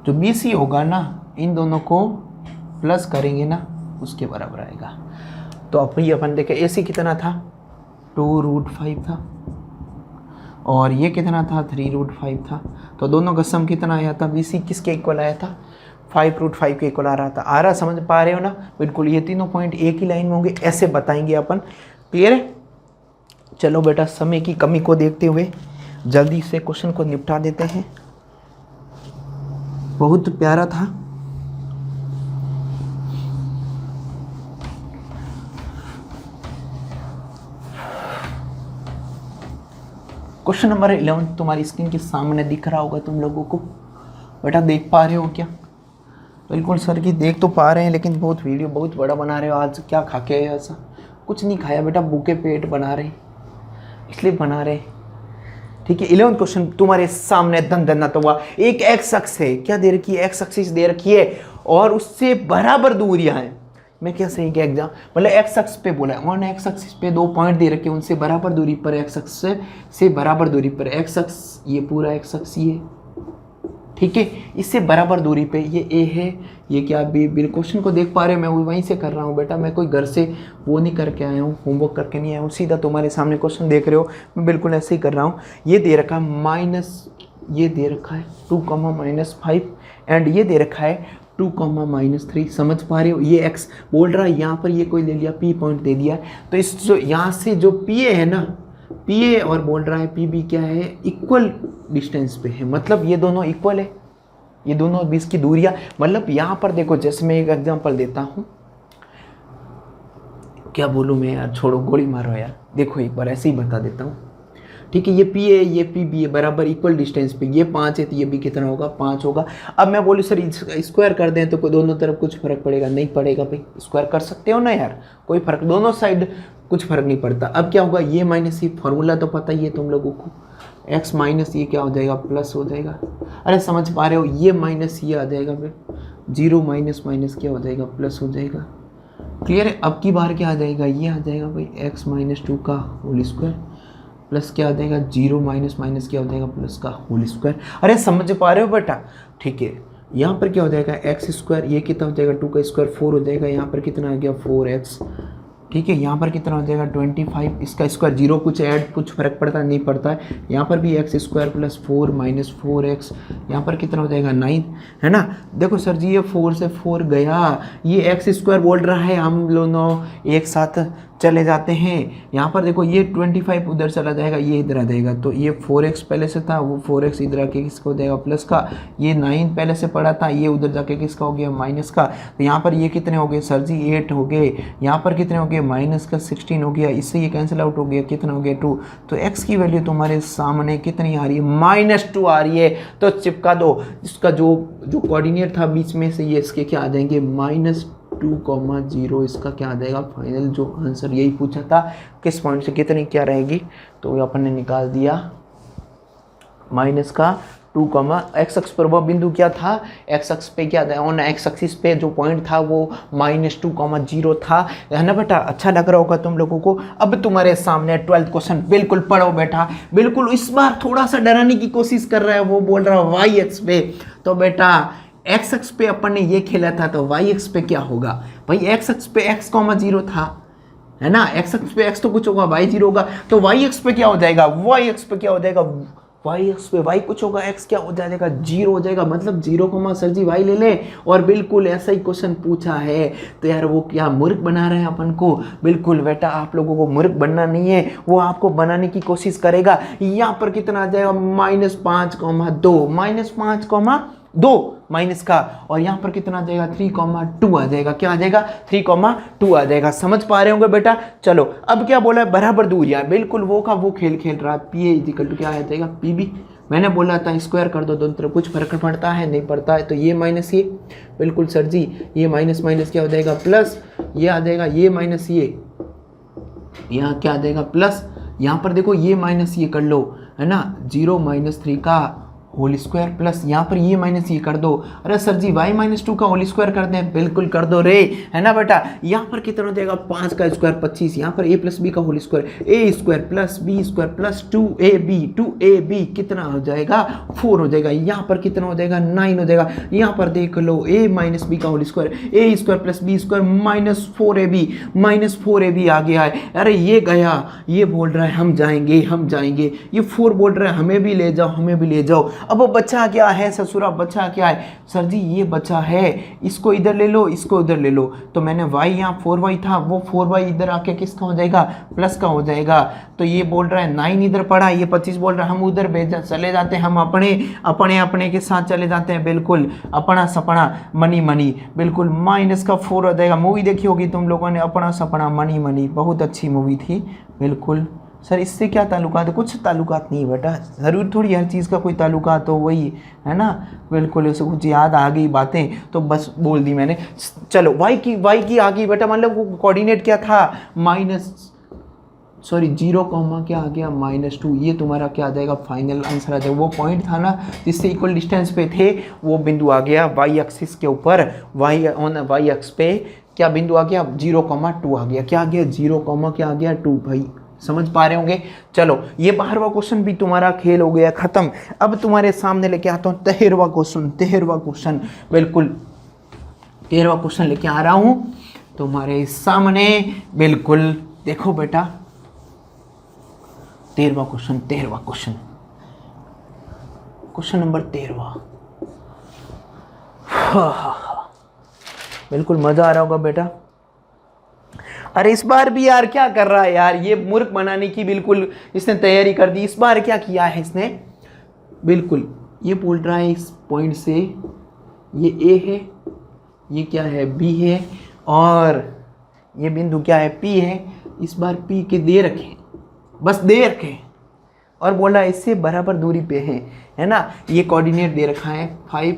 S2: जो BC होगा ना, इन दोनों को प्लस करेंगे ना, उसके बराबर आएगा। तो अपन देखें AC कितना था 2√5 था और ये कितना था 3√5 था, तो दोनों का सम कितना आया था, BC किसके इक्वल आया था 5√5 के इक्वल आ रहा, समझ पा रहे हो ना, बिल्कुल। ये तीनों पॉइंट एक ही लाइन में होंगे, ऐसे बताएंगे अपन, क्लियर है। चलो बेटा, समय की कमी को देखते हुए जल्दी से क्वेश्चन को निपटा देते हैं, बहुत प्यारा था। क्वेश्चन नंबर 11 तुम्हारी स्क्रीन के सामने दिख रहा होगा तुम लोगों को, बेटा देख पा रहे हो क्या, बिल्कुल सर की देख तो पा रहे हैं, लेकिन वीडियो बहुत बड़ा बना रहे हो आज, क्या खा के आए ऐसा, कुछ नहीं खाया बेटा, भूखे पेट बना रहे इसलिए बना रहे, ठीक है। 11 क्वेश्चन तुम्हारे सामने धन तो हुआ, एक एक्स अक्ष है, क्या दे रखी है, एक्स एक्सिस दे रखी है और उससे बराबर दूरियां हैं, मैं क्या सही क्या एग्जाम, मतलब एक्स अक्ष पे बोला है, वन एक्स अक्ष पे 2 पॉइंट दे रखे हैं, उनसे बराबर दूरी पर, एक्स अक्ष से बराबर दूरी पर, एक्स अक्ष ये पूरा एक्स अक्ष ये, ठीक है। इससे बराबर दूरी पे ये ए है, ये क्या बी। बिल्कुल क्वेश्चन को देख पा रहे हो, मैं वहीं से कर रहा हूँ बेटा, मैं कोई घर से वो नहीं करके आया हूँ, होमवर्क करके नहीं आया हूँ, सीधा तुम्हारे सामने क्वेश्चन देख रहे हो, मैं बिल्कुल ऐसे ही कर रहा हूँ। ये दे रखा है माइनस, ये दे रखा है 2,-5 एंड ये दे रखा है 2,-3। समझ पा रहे हो, ये x बोल रहा है, यहाँ पर ये कोई ले लिया p पॉइंट दे दिया, तो इस जो यहाँ से जो pa है ना, pa और बोल रहा है pb क्या है, इक्वल डिस्टेंस पे है, मतलब ये दोनों इक्वल है, ये दोनों बीच की दूरियां। मतलब यहाँ पर देखो, जैसे मैं एक एग्जांपल देता हूँ, क्या बोलूँ मैं यार, छोड़ो गोली मारो यार, देखो एक बार ऐसे ही बता देता हूँ, ठीक है। ये पी ए ये पी बी है बराबर इक्वल डिस्टेंस पे, ये 5 है तो ये भी कितना होगा, 5 होगा। अब मैं बोलूँ सर स्क्वायर कर दें तो दोनों तरफ कुछ फर्क पड़ेगा, नहीं पड़ेगा भाई, स्क्वायर कर सकते हो ना यार, कोई फर्क, दोनों साइड कुछ फर्क नहीं पड़ता। अब क्या होगा, ये माइनस ये फार्मूला तो पता ही है तुम लोगों को, x माइनस ये क्या हो जाएगा, प्लस हो जाएगा। अरे समझ पा रहे हो, ये माइनस ये आ जाएगा फिर, 0 माइनस माइनस क्या हो जाएगा, प्लस हो जाएगा। क्लियर है। अब की बार क्या आ जाएगा, ये आ जाएगा भाई x माइनस 2 का होल स्क्वायर प्लस क्या आ जाएगा, 0 माइनस माइनस क्या हो जाएगा, प्लस का होल स्क्वायर। अरे समझ पा रहे हो बेटा, ठीक है। यहाँ पर क्या हो जाएगा, एक्स स्क्वायर, ये कितना हो जाएगा, 2 का स्क्वायर 4 हो जाएगा, यहाँ पर कितना आ गया 4x, ठीक है। यहाँ पर कितना हो जाएगा 25, इसका स्क्वायर 0, कुछ ऐड कुछ फर्क पड़ता नहीं पड़ता है। यहाँ पर भी x square plus 4 minus 4x, यहाँ पर कितना हो जाएगा 9, है ना। देखो सर जी ये 4 से 4 गया, ये x स्क्वायर बोल रहा है, हम दोनों एक साथ चले जाते हैं। यहाँ पर देखो ये 25 उधर चला जाएगा, ये इधर आ जाएगा, तो ये 4x पहले से था, वो 4x इधर आके किसका हो जाएगा, प्लस का। ये 9 पहले से पड़ा था, ये उधर जाके किसका हो गया, माइनस का। तो यहाँ पर ये कितने हो गए सर जी, 8 हो गए। यहाँ पर कितने हो गए, माइनस का 16 हो गया, इससे ये कैंसिल आउट हो गया, कितना हो गया 2। तो x की वैल्यू तुम्हारे सामने कितनी आ रही है, -2 आ रही है। तो चिपका दो, इसका जो कोऑर्डिनेट था बीच में से, ये इसके क्या आ जाएंगे, -2,0, इसका क्या आ जाएगा फाइनल जो आंसर, यही पूछा था किस पॉइंट से कितनी क्या रहेगी, तो अपन ने निकाल दिया माइनस का 2, एक्स अक्ष पर वह बिंदु क्या था, एक्स अक्ष पे क्या था, ऑन एक्स एक्सिस पे जो पॉइंट था वो -2,0 था, है ना बेटा। अच्छा लग रहा होगा तुम लोगों को। अब तुम्हारे सामने 12th क्वेश्चन, बिल्कुल पढ़ो बेटा, बिल्कुल इस बार थोड़ा सा डराने की कोशिश कर रहा है, वो बोल रहा है वाई एक्स पे, तो बेटा एक्स एक्स पे अपन ने ये खेला था, तो वाई एक्स पे क्या होगा भाई, एक्स एक्स पे x,0 था, है ना, एक्स एक्स पे x तो कुछ होगा, y 0 होगा, तो वाई एक्स पे क्या हो जाएगा, वाई एक्स पे क्या हो जाएगा, वाई एक्स पे y कुछ होगा, x क्या हो जाएगा, 0 हो जाएगा, मतलब 0, सर जी y ले ले। और बिल्कुल ऐसा ही क्वेश्चन पूछा है, तो यार वो क्या मूर्ख बना रहे हैं अपन को, बिल्कुल बेटा आप लोगों को मूर्ख बनना नहीं है, वो आपको बनाने की कोशिश करेगा। यहाँ पर कितना आ जाएगा, -5,2, -5,2 माइनस का, और यहाँ पर कितना आ जाएगा 3,2 आ जाएगा, क्या आ जाएगा 3,2 आ जाएगा। समझ पा रहे होंगे बेटा। चलो अब क्या बोला है, बराबर दूरियां, बिल्कुल वो का वो खेल खेल रहा है। पी ए इक्वल टू क्या आ जाएगा, पी बी, मैंने बोला था स्क्वायर कर दो दोनों तरफ, कुछ फर्क पड़ता है नहीं पड़ता है, तो ये माइनस ये, बिल्कुल सर जी, ये माइनस माइनस क्या हो जाएगा प्लस, ये आ जाएगा ये माइनस ये, यहाँ क्या आ जाएगा प्लस, यहाँ पर देखो ये माइनस ये कर लो, है ना, 0 -3 का होल स्क्वायर प्लस यहाँ पर ये माइनस ये कर दो। अरे सर जी y -2 का होल स्क्वायर कर दें, बिल्कुल कर दो रे, है ना बेटा। यहाँ पर कितना हो जाएगा 5 का स्क्वायर 25, यहाँ पर a प्लस बी का whole square, a square plus B square plus 2ab कितना हो जाएगा 4 हो जाएगा। यहाँ पर कितना हो जाएगा 9 हो जाएगा। यहाँ पर देख लो a माइनस बी का whole square, a square plus B square -4ab आ गया है। अरे ये गया, ये बोल रहा है हम जाएंगे, ये 4 बोल रहा है हमें भी ले जाओ। अब वो बच्चा क्या है ससुरा, बच्चा क्या है सर जी, ये बच्चा है, इसको इधर ले लो, इसको इधर ले लो, तो मैंने y यहाँ 4y था, वो 4y इधर आके किसका हो जाएगा प्लस का हो जाएगा। तो ये बोल रहा है 9 इधर पड़ा, ये 25 बोल रहा है हम उधर चले जाते हैं, हम अपने के साथ चले जाते हैं, बिल्कुल अपना सपना मनी, बिल्कुल -4 हो जाएगा। मूवी देखी होगी तुम लोगों ने, अपना सपना मनी, बहुत अच्छी मूवी थी, बिल्कुल। सर इससे क्या ताल्लुकात है, कुछ ताल्लुकात नहीं बेटा, ज़रूर थोड़ी हर चीज़ का कोई ताल्लुकात हो, वही है ना, बिल्कुल। उसे कुछ याद आ गई बातें तो बस बोल दी मैंने। चलो y की आ गई बेटा, मतलब वो कोऑर्डिनेट क्या था 0, क्या आ गया -2, ये तुम्हारा क्या आ जाएगा फाइनल आंसर आ जाएगा। वो पॉइंट था ना जिससे इक्वल डिस्टेंस पे थे, वो बिंदु आ गया y एक्सिस के ऊपर, y एक्स पे क्या बिंदु आ गया 0,2 आ गया, क्या आ गया 0, क्या आ गया 2 भाई। समझ पा रहे होंगे। चलो ये 12वां क्वेश्चन भी तुम्हारा खेल हो गया खत्म। अब तुम्हारे सामने लेके आता हूँ 13वां क्वेश्चन। बिल्कुल 13वां क्वेश्चन लेके आ रहा हूँ तुम्हारे सामने। बिल्कुल देखो बेटा 13वां क्वेश्चन, क्वेश्चन नंबर 13वां। बिल्कुल मजा आ रहा होगा बेटा। अरे इस बार भी यार क्या कर रहा है यार, ये मूर्ख बनाने की बिल्कुल इसने तैयारी कर दी। इस बार क्या किया है इसने, बिल्कुल ये बोल रहा है इस पॉइंट से ये ए है, ये क्या है बी है, और ये बिंदु क्या है पी है। इस बार पी के दे रखे, बस दे रखे, और बोला इससे बराबर दूरी पे है ना। ये कोऑर्डिनेट दे रखा है 5,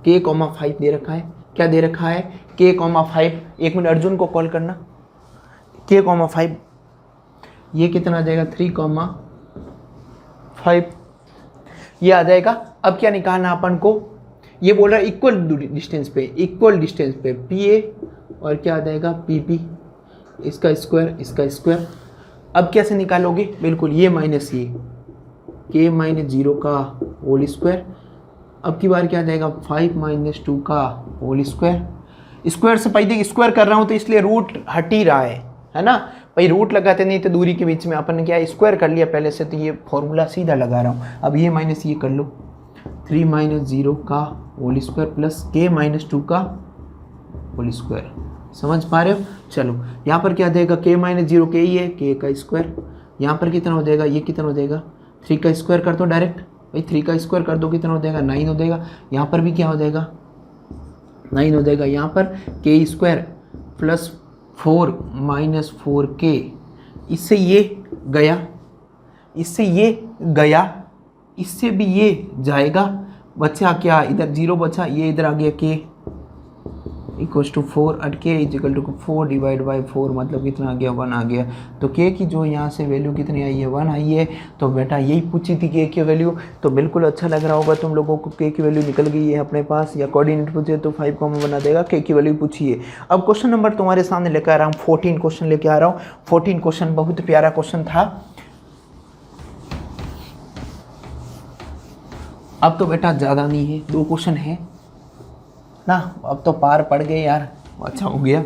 S2: k,5 दे रखा है। क्या दे रखा है k,5। एक मिनट अर्जुन को कॉल करना। k,5 ये कितना आ जाएगा 3,5 ये आ जाएगा। अब क्या निकालना अपन को, ये बोल रहा है इक्वल डिस्टेंस पे pa और क्या आ जाएगा pp, इसका स्क्वायर। अब कैसे निकालोगे, बिल्कुल ये माइनस ये k - 0 का होल स्क्वायर। अब की बार क्या आ जाएगा 5 - 2 का होल स्क्वायर से पहले स्क्वायर कर रहा हूँ तो इसलिए रूट हट ही रहा है ना भाई। रूट लगाते नहीं तो दूरी के बीच में अपन ने क्या स्क्वायर कर लिया पहले से, तो ये फॉर्मूला सीधा लगा रहा हूँ। अब ये माइनस ये कर लो 3 - 0 का होल स्क्वायर प्लस k - 2 का होल स्क्वायर। समझ पा रहे हो। चलो यहाँ पर क्या देगा k - 0 k ही है, k का स्क्वायर। यहाँ पर कितना हो जाएगा, ये कितना हो जाएगा 3 का स्क्वायर कर दो डायरेक्ट भाई, 3 का स्क्वायर कर दो कितना हो जाएगा 9 हो जाएगा। यहाँ पर भी क्या हो जाएगा 9 हो जाएगा। यहाँ पर k स्क्वायर प्लस 4 - 4k, इससे ये गया, इससे भी ये जाएगा, बचा क्या इधर 0 बचा, ये इधर आ गया k इक्वल्स टू 4 एट k is equal to 4 divide by 4, मतलब कितना आ गया 1 आ गया। तो k की जो यहाँ से वैल्यू कितनी आई है 1 आई है। तो बेटा यही पूछी थी k की वैल्यू, तो बिल्कुल अच्छा लग रहा होगा तुम लोगों को। k की वैल्यू निकल गई है अपने पास, या कोऑर्डिनेट पूछे तो 5 बना देगा, k की वैल्यू पूछी है। अब क्वेश्चन नंबर तुम्हारे सामने लेकर आ रहा हूँ 14 क्वेश्चन लेके आ रहा हूँ। 14 क्वेश्चन बहुत प्यारा क्वेश्चन था। अब तो बेटा ज़्यादा नहीं है, 2 क्वेश्चन है ना। अब तो पार पड़ गए यार, अच्छा हो गया।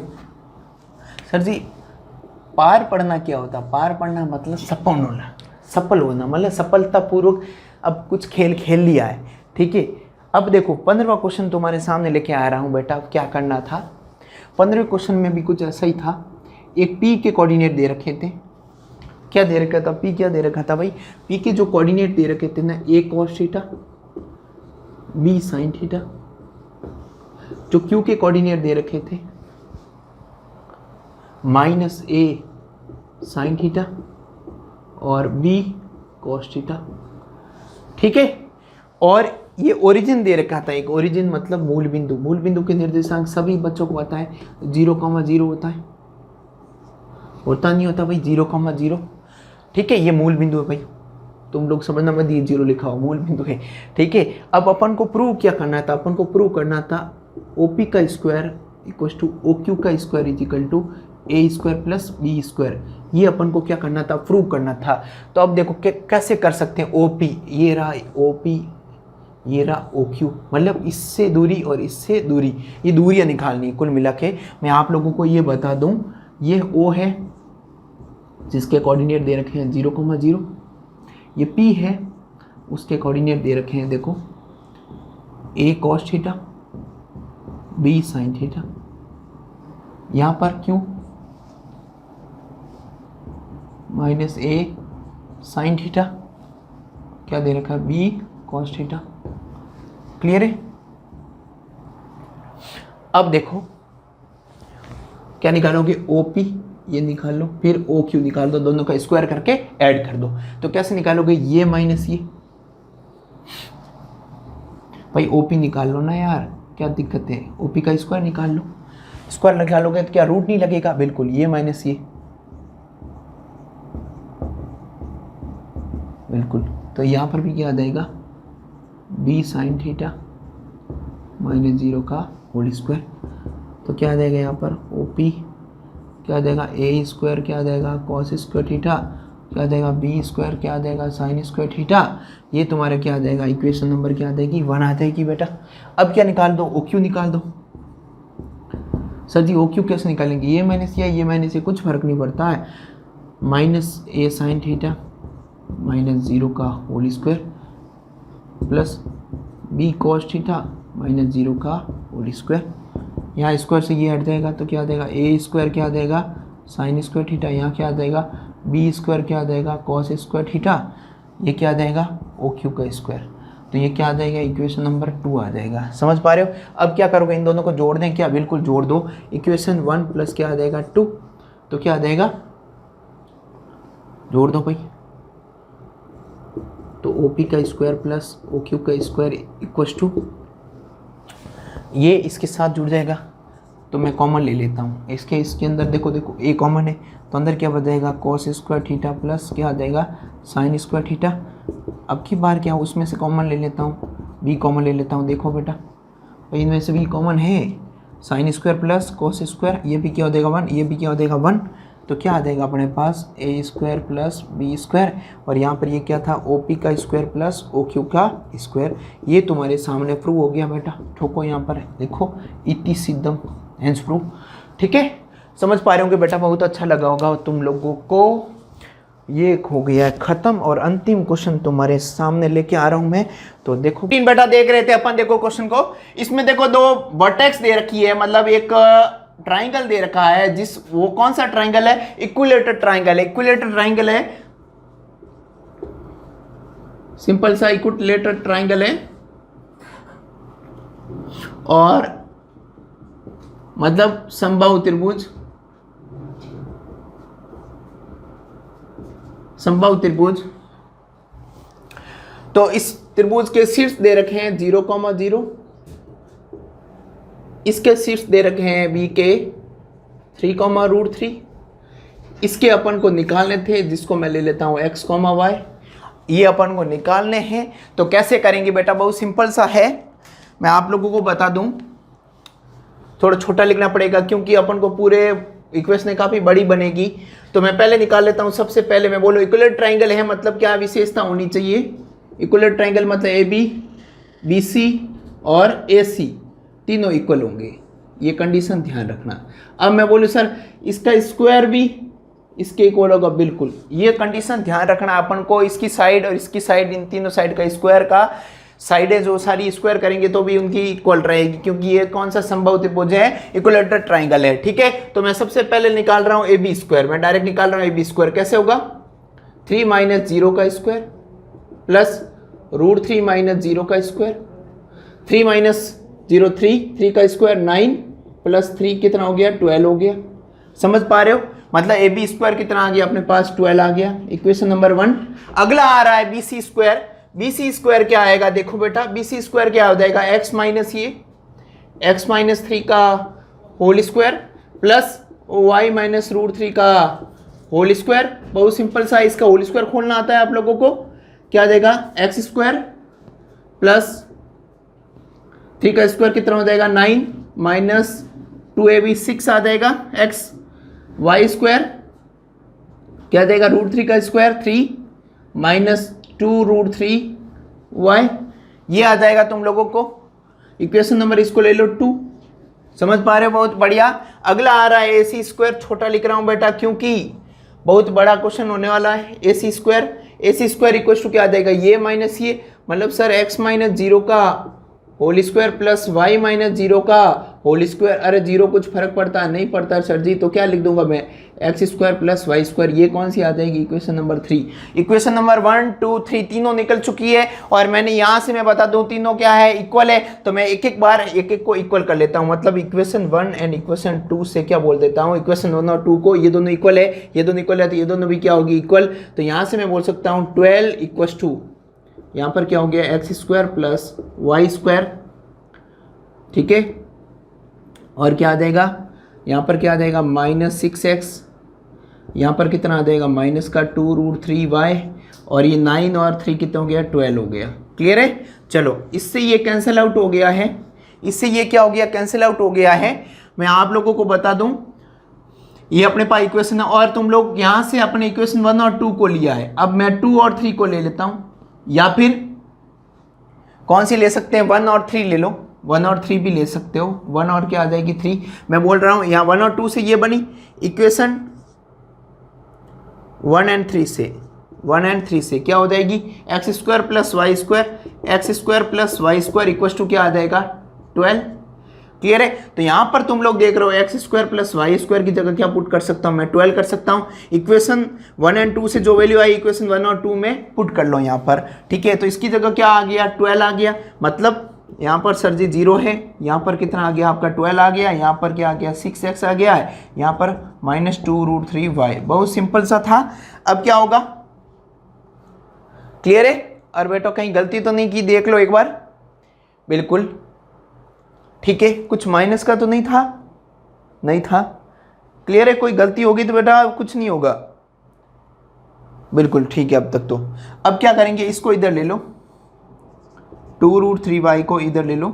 S2: सर जी पार पढ़ना क्या होता, पार पढ़ना मतलब सफल होना मतलब सफलतापूर्वक अब कुछ खेल खेल लिया है, ठीक है। अब देखो 15वां क्वेश्चन तुम्हारे सामने लेके आ रहा हूँ बेटा। अब क्या करना था, 15वें क्वेश्चन में भी कुछ ऐसा ही था। एक पी के कोऑर्डिनेट दे रखे थे, क्या दे रखा था पी, क्या दे रखा था भाई, पी के जो कोऑर्डिनेट दे रखे थे ना, a cos theta b sin theta. जो क्यू के कोऑर्डिनेट दे रखे थे -a sin थीटा और b cos थीटा, ठीक है। और ये ओरिजिन दे रखा था, एक ओरिजिन मतलब मूल बिंदु के निर्देशांक सभी बच्चों को पता है 0,0 होता है, होता नहीं होता भाई 0,0, ठीक है। ये मूल बिंदु है भाई, तुम लोग समझना मत, ये 0 लिखा हो, मूल बिंदु है, ठीक है। अब अपन को प्रूव क्या करना था, अपन को प्रूव करना था OP का स्क्वायर इक्वल टू OQ का square is equal to a square plus b square. ये अपन को क्या करना था, प्रूव करना था। तो अब देखो कैसे कर सकते हैं। OP ये रहा OP, ये रहा OQ, मतलब इससे दूरी और इससे दूरी, ये दूरियां निकालनी कुल मिला के। मैं आप लोगों को ये बता दूं, ये O है जिसके कोऑर्डिनेट दे रखे हैं 0,0, ये P है उसके कोऑर्डिनेट दे रखे हैं देखो a cos theta b sin theta. यहाँ पर क्यों -a sin थीटा, क्या दे रखा है b cos थीटा। क्लियर है। अब देखो क्या निकालोगे, OP ये निकाल लो, फिर OQ निकाल दो, दोनों का स्क्वायर करके ऐड कर दो। तो कैसे निकालोगे, ये माइनस ये, भाई OP निकाल लो ना यार, क्या दिक्कत है। OP का स्क्वायर निकाल लो, स्क्वायर निकालोगे तो क्या रूट नहीं लगेगा, बिल्कुल ये माइनस ये, बिल्कुल। तो यहाँ पर भी क्या आ जाएगा b sin थीटा -0 का होल स्क्वायर। तो क्या आ जाएगा यहाँ पर OP क्या आ जाएगा ए स्क्वायर, क्या आ जाएगा कॉस स्क्वायर थीटा, क्या आ जाएगा बी स्क्वायर, क्या आ जाएगा साइन स्क्वायर थीटा। ये तुम्हारा क्या आ जाएगा इक्वेशन नंबर क्या आ जाएगी 1 आ जाएगी बेटा। अब क्या निकाल दो, ओ क्यू निकाल दो। सर जी ओ क्यू कैसे निकालेंगे, ये माइनस या ये माइनस से कुछ फर्क नहीं पड़ता है, minus A sine theta minus 0 का whole square plus B cos theta minus 0 का होल स्क्वायर। यहाँ स्क्वायर से ये हट जाएगा तो क्या आ जाएगा ए स्क्वायर, क्या आ जाएगा साइन स्क्वायर थीटा, यहाँ क्या आ जाएगा बी स्क्वायर, क्या आ जाएगा कॉस स्क्वायर थीटा, ये क्या आ जाएगा ओ क्यू का स्क्वायर। तो ये क्या आ जाएगा इक्वेशन नंबर 2 आ जाएगा। समझ पा रहे हो। अब क्या करोगे, इन दोनों को जोड़ दें क्या, बिल्कुल जोड़ दो। इक्वेशन 1 प्लस क्या आ जाएगा 2, तो क्या आ जाएगा जोड़ दो भाई, तो ओ पी का स्क्वायर प्लस ओ क्यू का स्क्वायर इक्वल्स टू, ये इसके साथ जुड़ जाएगा तो मैं कॉमन ले लेता हूँ। इसके अंदर देखो ए कॉमन है तो अंदर क्या बचेगा कॉस स्क्वायर थीटा प्लस क्या आ जाएगा साइन स्क्वायर थीटा। अब की बार क्या उसमें से कॉमन ले लेता हूँ, बी कॉमन ले लेता हूँ। देखो बेटा भाई इनमें से बी कॉमन है, sine square plus cos square, ये भी क्या हो जाएगा 1, ये भी क्या हो जाएगा 1, तो क्या आ जाएगा अपने पास ए स्क्वायर प्लस बी स्क्वायर, और यहाँ पर ये क्या था ओ पी का स्क्वायर प्लस ओ क्यू का स्क्वायर। ये तुम्हारे सामने प्रूव हो गया बेटा। ठोको यहाँ पर देखो इति सिद्धम हेंस प्रूव। ठीक है, समझ पा रहे होंगे बेटा, बहुत अच्छा लगा होगा तुम लोगों को। ये हो गया है खत्म और अंतिम क्वेश्चन तुम्हारे सामने लेके आ रहा हूं मैं। तो देखो तीन बेटा देख रहे थे अपन, देखो क्वेश्चन को, इसमें देखो 2 वर्टेक्स दे रखी है, मतलब एक ट्राइंगल दे रखा है, जिस वो कौन सा ट्राइंगल है, इक्विलेटरल ट्राइंगल है। इक्विलेटरल ट्राइंगल है, सिंपल सा इक्विलेटरल ट्राइंगल है, और मतलब समबाहु त्रिभुज, समबाहु त्रिभुज। तो इस त्रिभुज के शीर्ष दे रखे हैं 0,0, इसके शीर्ष दे रखे हैं बी के 3,√3। इसके अपन को निकालने थे, जिसको मैं ले लेता हूं x, y, ये अपन को निकालने हैं। तो कैसे करेंगे बेटा, बहुत सिंपल सा है, मैं आप लोगों को बता दूं। थोड़ा छोटा लिखना पड़ेगा क्योंकि अपन को पूरे इक्वेशन काफ़ी बड़ी बनेगी। तो मैं पहले निकाल लेता हूं। सबसे पहले मैं बोलूँ इक्विलेटरल ट्राइंगल है, मतलब क्या विशेषता होनी चाहिए, इक्विलेटरल ट्राइंगल मतलब ए बी, बी सी और ए सी तीनों इक्वल होंगे, ये कंडीशन ध्यान रखना। अब मैं बोलूँ सर इसका स्क्वायर भी इसके इक्वल होगा, बिल्कुल ये कंडीशन ध्यान रखना अपन को। इसकी साइड और इसकी साइड, इन तीनों साइड का स्क्वायर का साइडें जो सारी स्क्वायर करेंगे तो भी उनकी इक्वल रहेगी, क्योंकि ये कौन सा समबाहु त्रिभुज है, इक्विलेटरल ट्राइंगल है। ठीक है, तो मैं सबसे पहले निकाल रहा हूं ए बी स्क्वायर, मैं डायरेक्ट निकाल रहा हूं ए बी स्क्वायर। कैसे होगा 3 - 0 का स्क्वायर प्लस √3 - 0 का स्क्वायर, 3 - 0 3 का स्क्वायर 9 प्लस 3 कितना हो गया 12 हो गया। समझ पा रहे हो, मतलब ए बी स्क्वायर कितना आ गया अपने पास 12 आ गया, इक्वेशन नंबर 1। अगला आ रहा है B C square. B C square क्या आएगा, देखो बेटा बी सी स्क्वायर क्या हो जाएगा x माइनस ये x - 3 का होल स्क्वायर प्लस y - √3 का होल स्क्वायर। बहुत सिंपल सा, इसका होल स्क्वायर खोलना आता है आप लोगों को। क्या आ जाएगा x स्क्वायर प्लस 3 का स्क्वायर कितना हो जाएगा 9 माइनस 2ab 6 आ जाएगा x, y स्क्वायर क्या आ जाएगा √3 का स्क्वायर 3 माइनस 2√3y, ये आ जाएगा तुम लोगों को इक्वेशन नंबर, इसको ले लो 2। समझ पा रहे हो, बहुत बढ़िया। अगला आ रहा है ए सी स्क्वायर, छोटा लिख रहा हूं बेटा क्योंकि बहुत बड़ा क्वेश्चन होने वाला है। A C square, A C square equal to क्या आ जाएगा ये माइनस ये, मतलब सर x - 0 का होल स्क्वायर प्लस y - 0 का होल स्क्वायर। अरे 0 कुछ फर्क पड़ता है, नहीं पड़ता सर जी, तो क्या लिख दूंगा मैं x square plus Y square. ये कौन सी आ जाएगी इक्वेशन नंबर 3। इक्वेशन नंबर 1 2 3 तीनों निकल चुकी है, और मैंने यहाँ से मैं बता दूं तीनों क्या है इक्वल है। तो मैं एक एक बार एक एक को इक्वल कर लेता हूँ, मतलब इक्वेशन 1 एंड इक्वेशन 2 से क्या बोल देता हूँ, इक्वेशन 1 और 2 को, ये दोनों इक्वल है, ये दोनों इक्वल है, तो ये दोनों भी क्या होगी इक्वल। तो यहाँ से मैं बोल सकता हूँ 12 इक्वल टू, यहाँ पर क्या हो गया x square plus Y square. ठीक है, और क्या आ जाएगा यहाँ पर, क्या आ जाएगा -6x, यहाँ पर कितना आ जाएगा माइनस का 2√3y, और ये 9 और 3 कितना हो गया 12 हो गया। क्लियर है, चलो इससे ये कैंसिल आउट हो गया है, इससे ये क्या हो गया कैंसिल आउट हो गया है। मैं आप लोगों को बता दूं ये अपने पास इक्वेशन है, और तुम लोग यहां से अपने इक्वेशन 1 और 2 को लिया है। अब मैं 2 और 3 को ले लेता हूं, या फिर कौन सी ले सकते हैं, 1 और 3 ले लो, 1 और 3 भी ले सकते हो। 1 और क्या आ जाएगी 3, मैं बोल रहा हूं यहाँ 1 और 2 से ये बनी इक्वेशन 1 एंड 3 से, 1 एंड 3 से क्या हो जाएगी, X square plus Y square equal to क्या आ जाएगा 12। क्लियर है। तो यहां पर तुम लोग देख रहे हो X square plus Y square की जगह क्या पुट कर सकता हूं मैं, 12 कर सकता हूं। इक्वेशन 1 एंड 2 से जो वैल्यू आई इक्वेशन 1 और 2 में पुट कर लो यहां पर, ठीक है। तो इसकी जगह क्या आ गया 12 आ गया, मतलब यहाँ पर सर जी 0 है, यहाँ पर कितना आ गया आपका 12 आ गया, यहाँ पर क्या आ गया 6x आ गया है, यहाँ पर -2√3y। बहुत सिंपल सा था। अब क्या होगा, क्लियर है। और बेटा कहीं गलती तो नहीं की, देख लो एक बार, बिल्कुल ठीक है। कुछ माइनस का तो नहीं था, नहीं था, क्लियर है। कोई गलती होगी तो बेटा कुछ नहीं होगा, बिल्कुल ठीक है अब तक तो। अब क्या करेंगे, इसको इधर ले लो, 2√3y को इधर ले लो,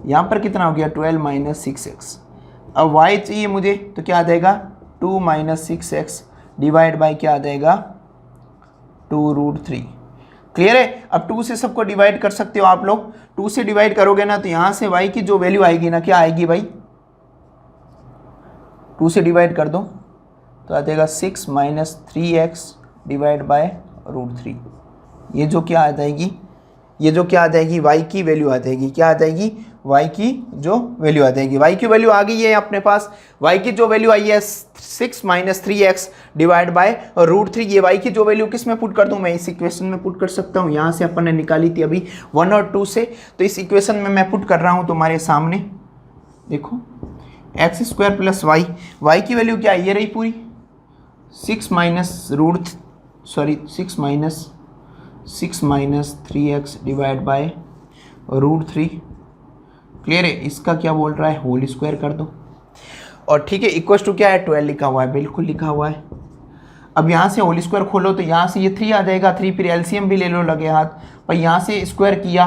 S2: यहाँ पर कितना हो गया 12 - 6x। अब y चाहिए मुझे, तो क्या आ जाएगा 2 - 6x डिवाइड बाई क्या आ जाएगा 2√3। क्लियर है। अब 2 से सबको डिवाइड कर सकते हो आप लोग, 2 से डिवाइड करोगे ना तो यहाँ से y की जो वैल्यू आएगी ना, क्या आएगी भाई, 2 से डिवाइड कर दो तो आ जाएगा 6 - 3x डिवाइड बाय √3। ये जो क्या आ जाएगी, ये जो क्या आ जाएगी y की वैल्यू आ जाएगी, क्या आ जाएगी y की जो वैल्यू आ जाएगी। y की वैल्यू आ गई है अपने पास, y की जो वैल्यू आई है 6 - 3x डिवाइड बाय √3। ये y की जो वैल्यू किस में पुट कर दूं मैं, इस इक्वेशन में पुट कर सकता हूं। यहाँ से अपन ने निकाली थी अभी 1 और 2 से, तो इस इक्वेशन में मैं पुट कर रहा हूं तुम्हारे सामने। देखो एक्स स्क्वायर प्लस वाई की वैल्यू क्या है, ये रही पूरी 6 - 3x डिवाइड बाय √3। क्लियर है। इसका क्या बोल रहा है, होल स्क्वायर कर दो, और ठीक है इक्वल टू क्या है 12 लिखा हुआ है, बिल्कुल लिखा हुआ है। अब यहाँ से होल स्क्वायर खोलो तो यहाँ से ये 3 आ जाएगा, 3 फिर एलसीएम भी ले लो लगे हाथ पर, यहाँ से स्क्वायर किया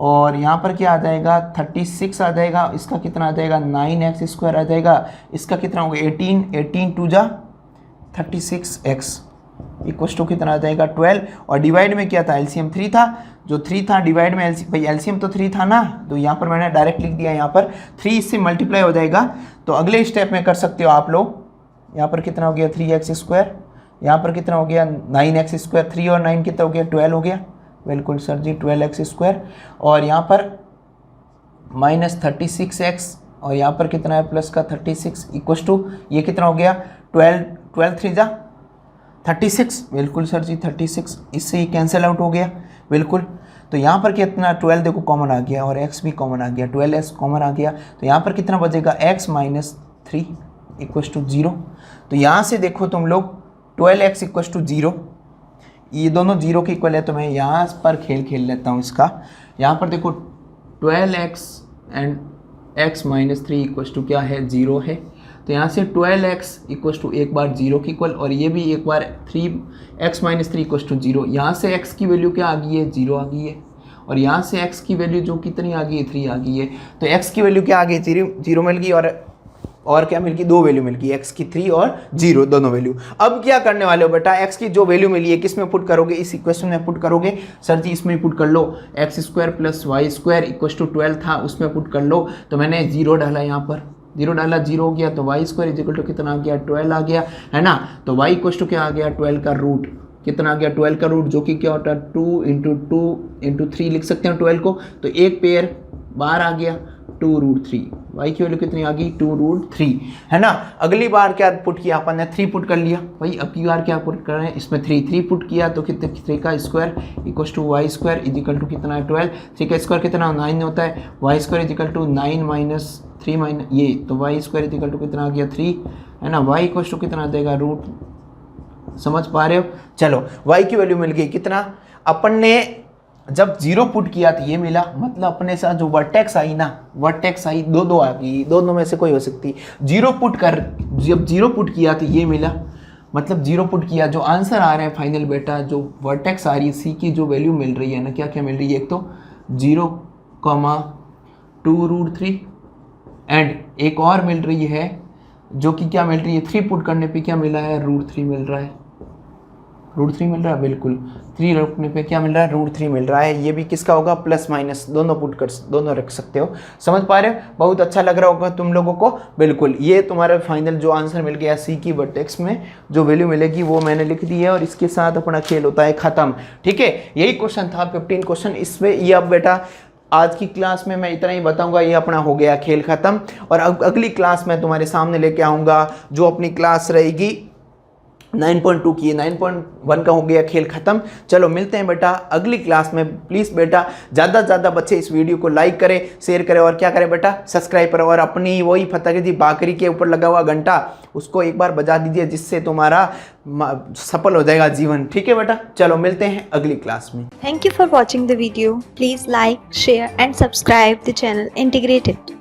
S2: और यहाँ पर क्या आ जाएगा 36 आ जाएगा, इसका कितना आ जाएगा 9x स्क्वायर आ जाएगा, इसका कितना होगा 18 2 जा 36x इक्वल टू कितना आ जाएगा 12। और डिवाइड में क्या था, एलसीएम 3 था, जो 3 था डिवाइड में भाई एलसीएम तो 3 था ना, तो यहाँ पर मैंने डायरेक्ट लिख दिया, यहाँ पर 3 इससे मल्टीप्लाई हो जाएगा। तो अगले स्टेप में कर सकते हो आप लोग, यहाँ पर कितना हो गया 3x स्क्वायर, यहाँ पर कितना हो गया 9x स्क्वायर, 3 और 9 कितना हो गया 12 हो गया, बिल्कुल सर जी 12x स्क्वायर, और यहाँ पर -36x, और यहाँ पर कितना है प्लस का 36 इक्वल टू ये कितना हो गया 12 3 जा 36, बिल्कुल सर जी 36, इससे ही कैंसिल आउट हो गया बिल्कुल। तो यहाँ पर कितना 12 देखो कॉमन आ गया, और x भी कॉमन आ गया, 12x कॉमन आ गया, तो यहाँ पर कितना बचेगा x - 3 इक्वल टू 0। तो यहाँ से देखो तुम लोग 12x इक्वल टू 0, ये दोनों 0 के इक्वल है, तो मैं यहाँ पर खेल लेता हूँ इसका। यहाँ पर देखो 12x and x - 3 equal to क्या है 0 है, तो यहाँ से 12x इक्वल टू एक बार 0 की इक्वल, और ये भी एक बार 3x - 3 इक्वल टू 0। यहाँ से x की वैल्यू क्या आ गई है 0 आ गई है, और यहाँ से x की वैल्यू जो कितनी आ गई है 3 आ गई है। तो x की वैल्यू क्या आ गई 0 मिल गई, और क्या मिल गई 2 वैल्यू मिल गई, x की 3 और 0 दोनों वैल्यू। अब क्या करने वाले हो बेटा, x की जो वैल्यू मिली है किस में पुट करोगे, इस इक्वेशन में पुट करोगे। सर जी इसमें पुट कर लो, X square plus Y square equal to 12 था, उसमें पुट कर लो। तो मैंने 0 डाला, यहाँ पर 0 डाला 0 हो गया, तो Y square is equal to कितना आ गया 12 आ गया, है ना। तो वाई इक्वल टू क्या आ गया 12 का रूट, कितना आ गया 12 का रूट, जो कि क्या होता है 2 × 3 लिख सकते हैं 12 को। तो एक पेयर बाहर आ गया 2√3, वाई की वैल्यू कितनी आ गई 2√3, है ना। अगली बार क्या पुट किया अपन ने 3 पुट कर लिया भाई, अब की बार क्या पुट कर रहे हैं इसमें 3 पुट किया, तो कितने 3 का square equal to Y square is equal to कितना है 12, 3 का स्क्वायर कितना 9 होता है, Y square is equal to 9 - 3 ये, तो Y square is equal to कितना आ गया 3, है ना। वाई इक्वल टू कितना आ जाएगा रूट, समझ पा रहे हो। चलो वाई की वैल्यू मिल गई कितना, अपन ने जब 0 पुट किया तो ये मिला, मतलब अपने साथ जो वर्टेक्स आई ना, वर्टेक्स आई दो आ गई, दोनों में से कोई हो सकती। 0 पुट कर, जब 0 पुट किया तो ये मिला, मतलब 0 पुट किया, जो आंसर आ रहा है फाइनल बेटा, जो वर्टेक्स आ रही है सी की जो वैल्यू मिल रही है ना, क्या क्या मिल रही है, एक तो 0, 2√3 एंड एक और मिल रही है जो कि क्या मिल रही है, 3 पुट करने पे क्या मिला है, √3 मिल रहा है, √3 मिल रहा है, बिल्कुल 3 रखने पे क्या मिल रहा है, √3 मिल रहा है। ये भी किसका होगा, प्लस माइनस दोनों दोनों रख सकते हो। समझ पा रहे हो, बहुत अच्छा लग रहा होगा तुम लोगों को। बिल्कुल ये तुम्हारा फाइनल जो आंसर मिल गया सी की वर्टेक्स में जो वैल्यू मिलेगी वो मैंने लिख दी है, और इसके साथ अपना खेल होता है खत्म। ठीक है, यही क्वेश्चन था 15 क्वेश्चन इसमें। ये अब बेटा आज की क्लास में मैं इतना ही बताऊंगा, ये अपना हो गया खेल खत्म। और अब अगली क्लास में तुम्हारे सामने लेके आऊंगा जो अपनी क्लास रहेगी 9.2 की, 9.1 का हो गया खेल खत्म। चलो मिलते हैं बेटा अगली क्लास में। प्लीज़ बेटा ज़्यादा से ज़्यादा बच्चे इस वीडियो को लाइक करें, शेयर करें, और क्या करें बेटा, सब्सक्राइब करें, और अपनी वही फतेहगंज बाकरी के ऊपर लगा हुआ घंटा उसको एक बार बजा दीजिए, जिससे तुम्हारा सफल हो जाएगा जीवन। ठीक है बेटा, चलो मिलते हैं अगली क्लास में।
S3: Thank you for watching the video. Please like, share and subscribe the channel Integrated.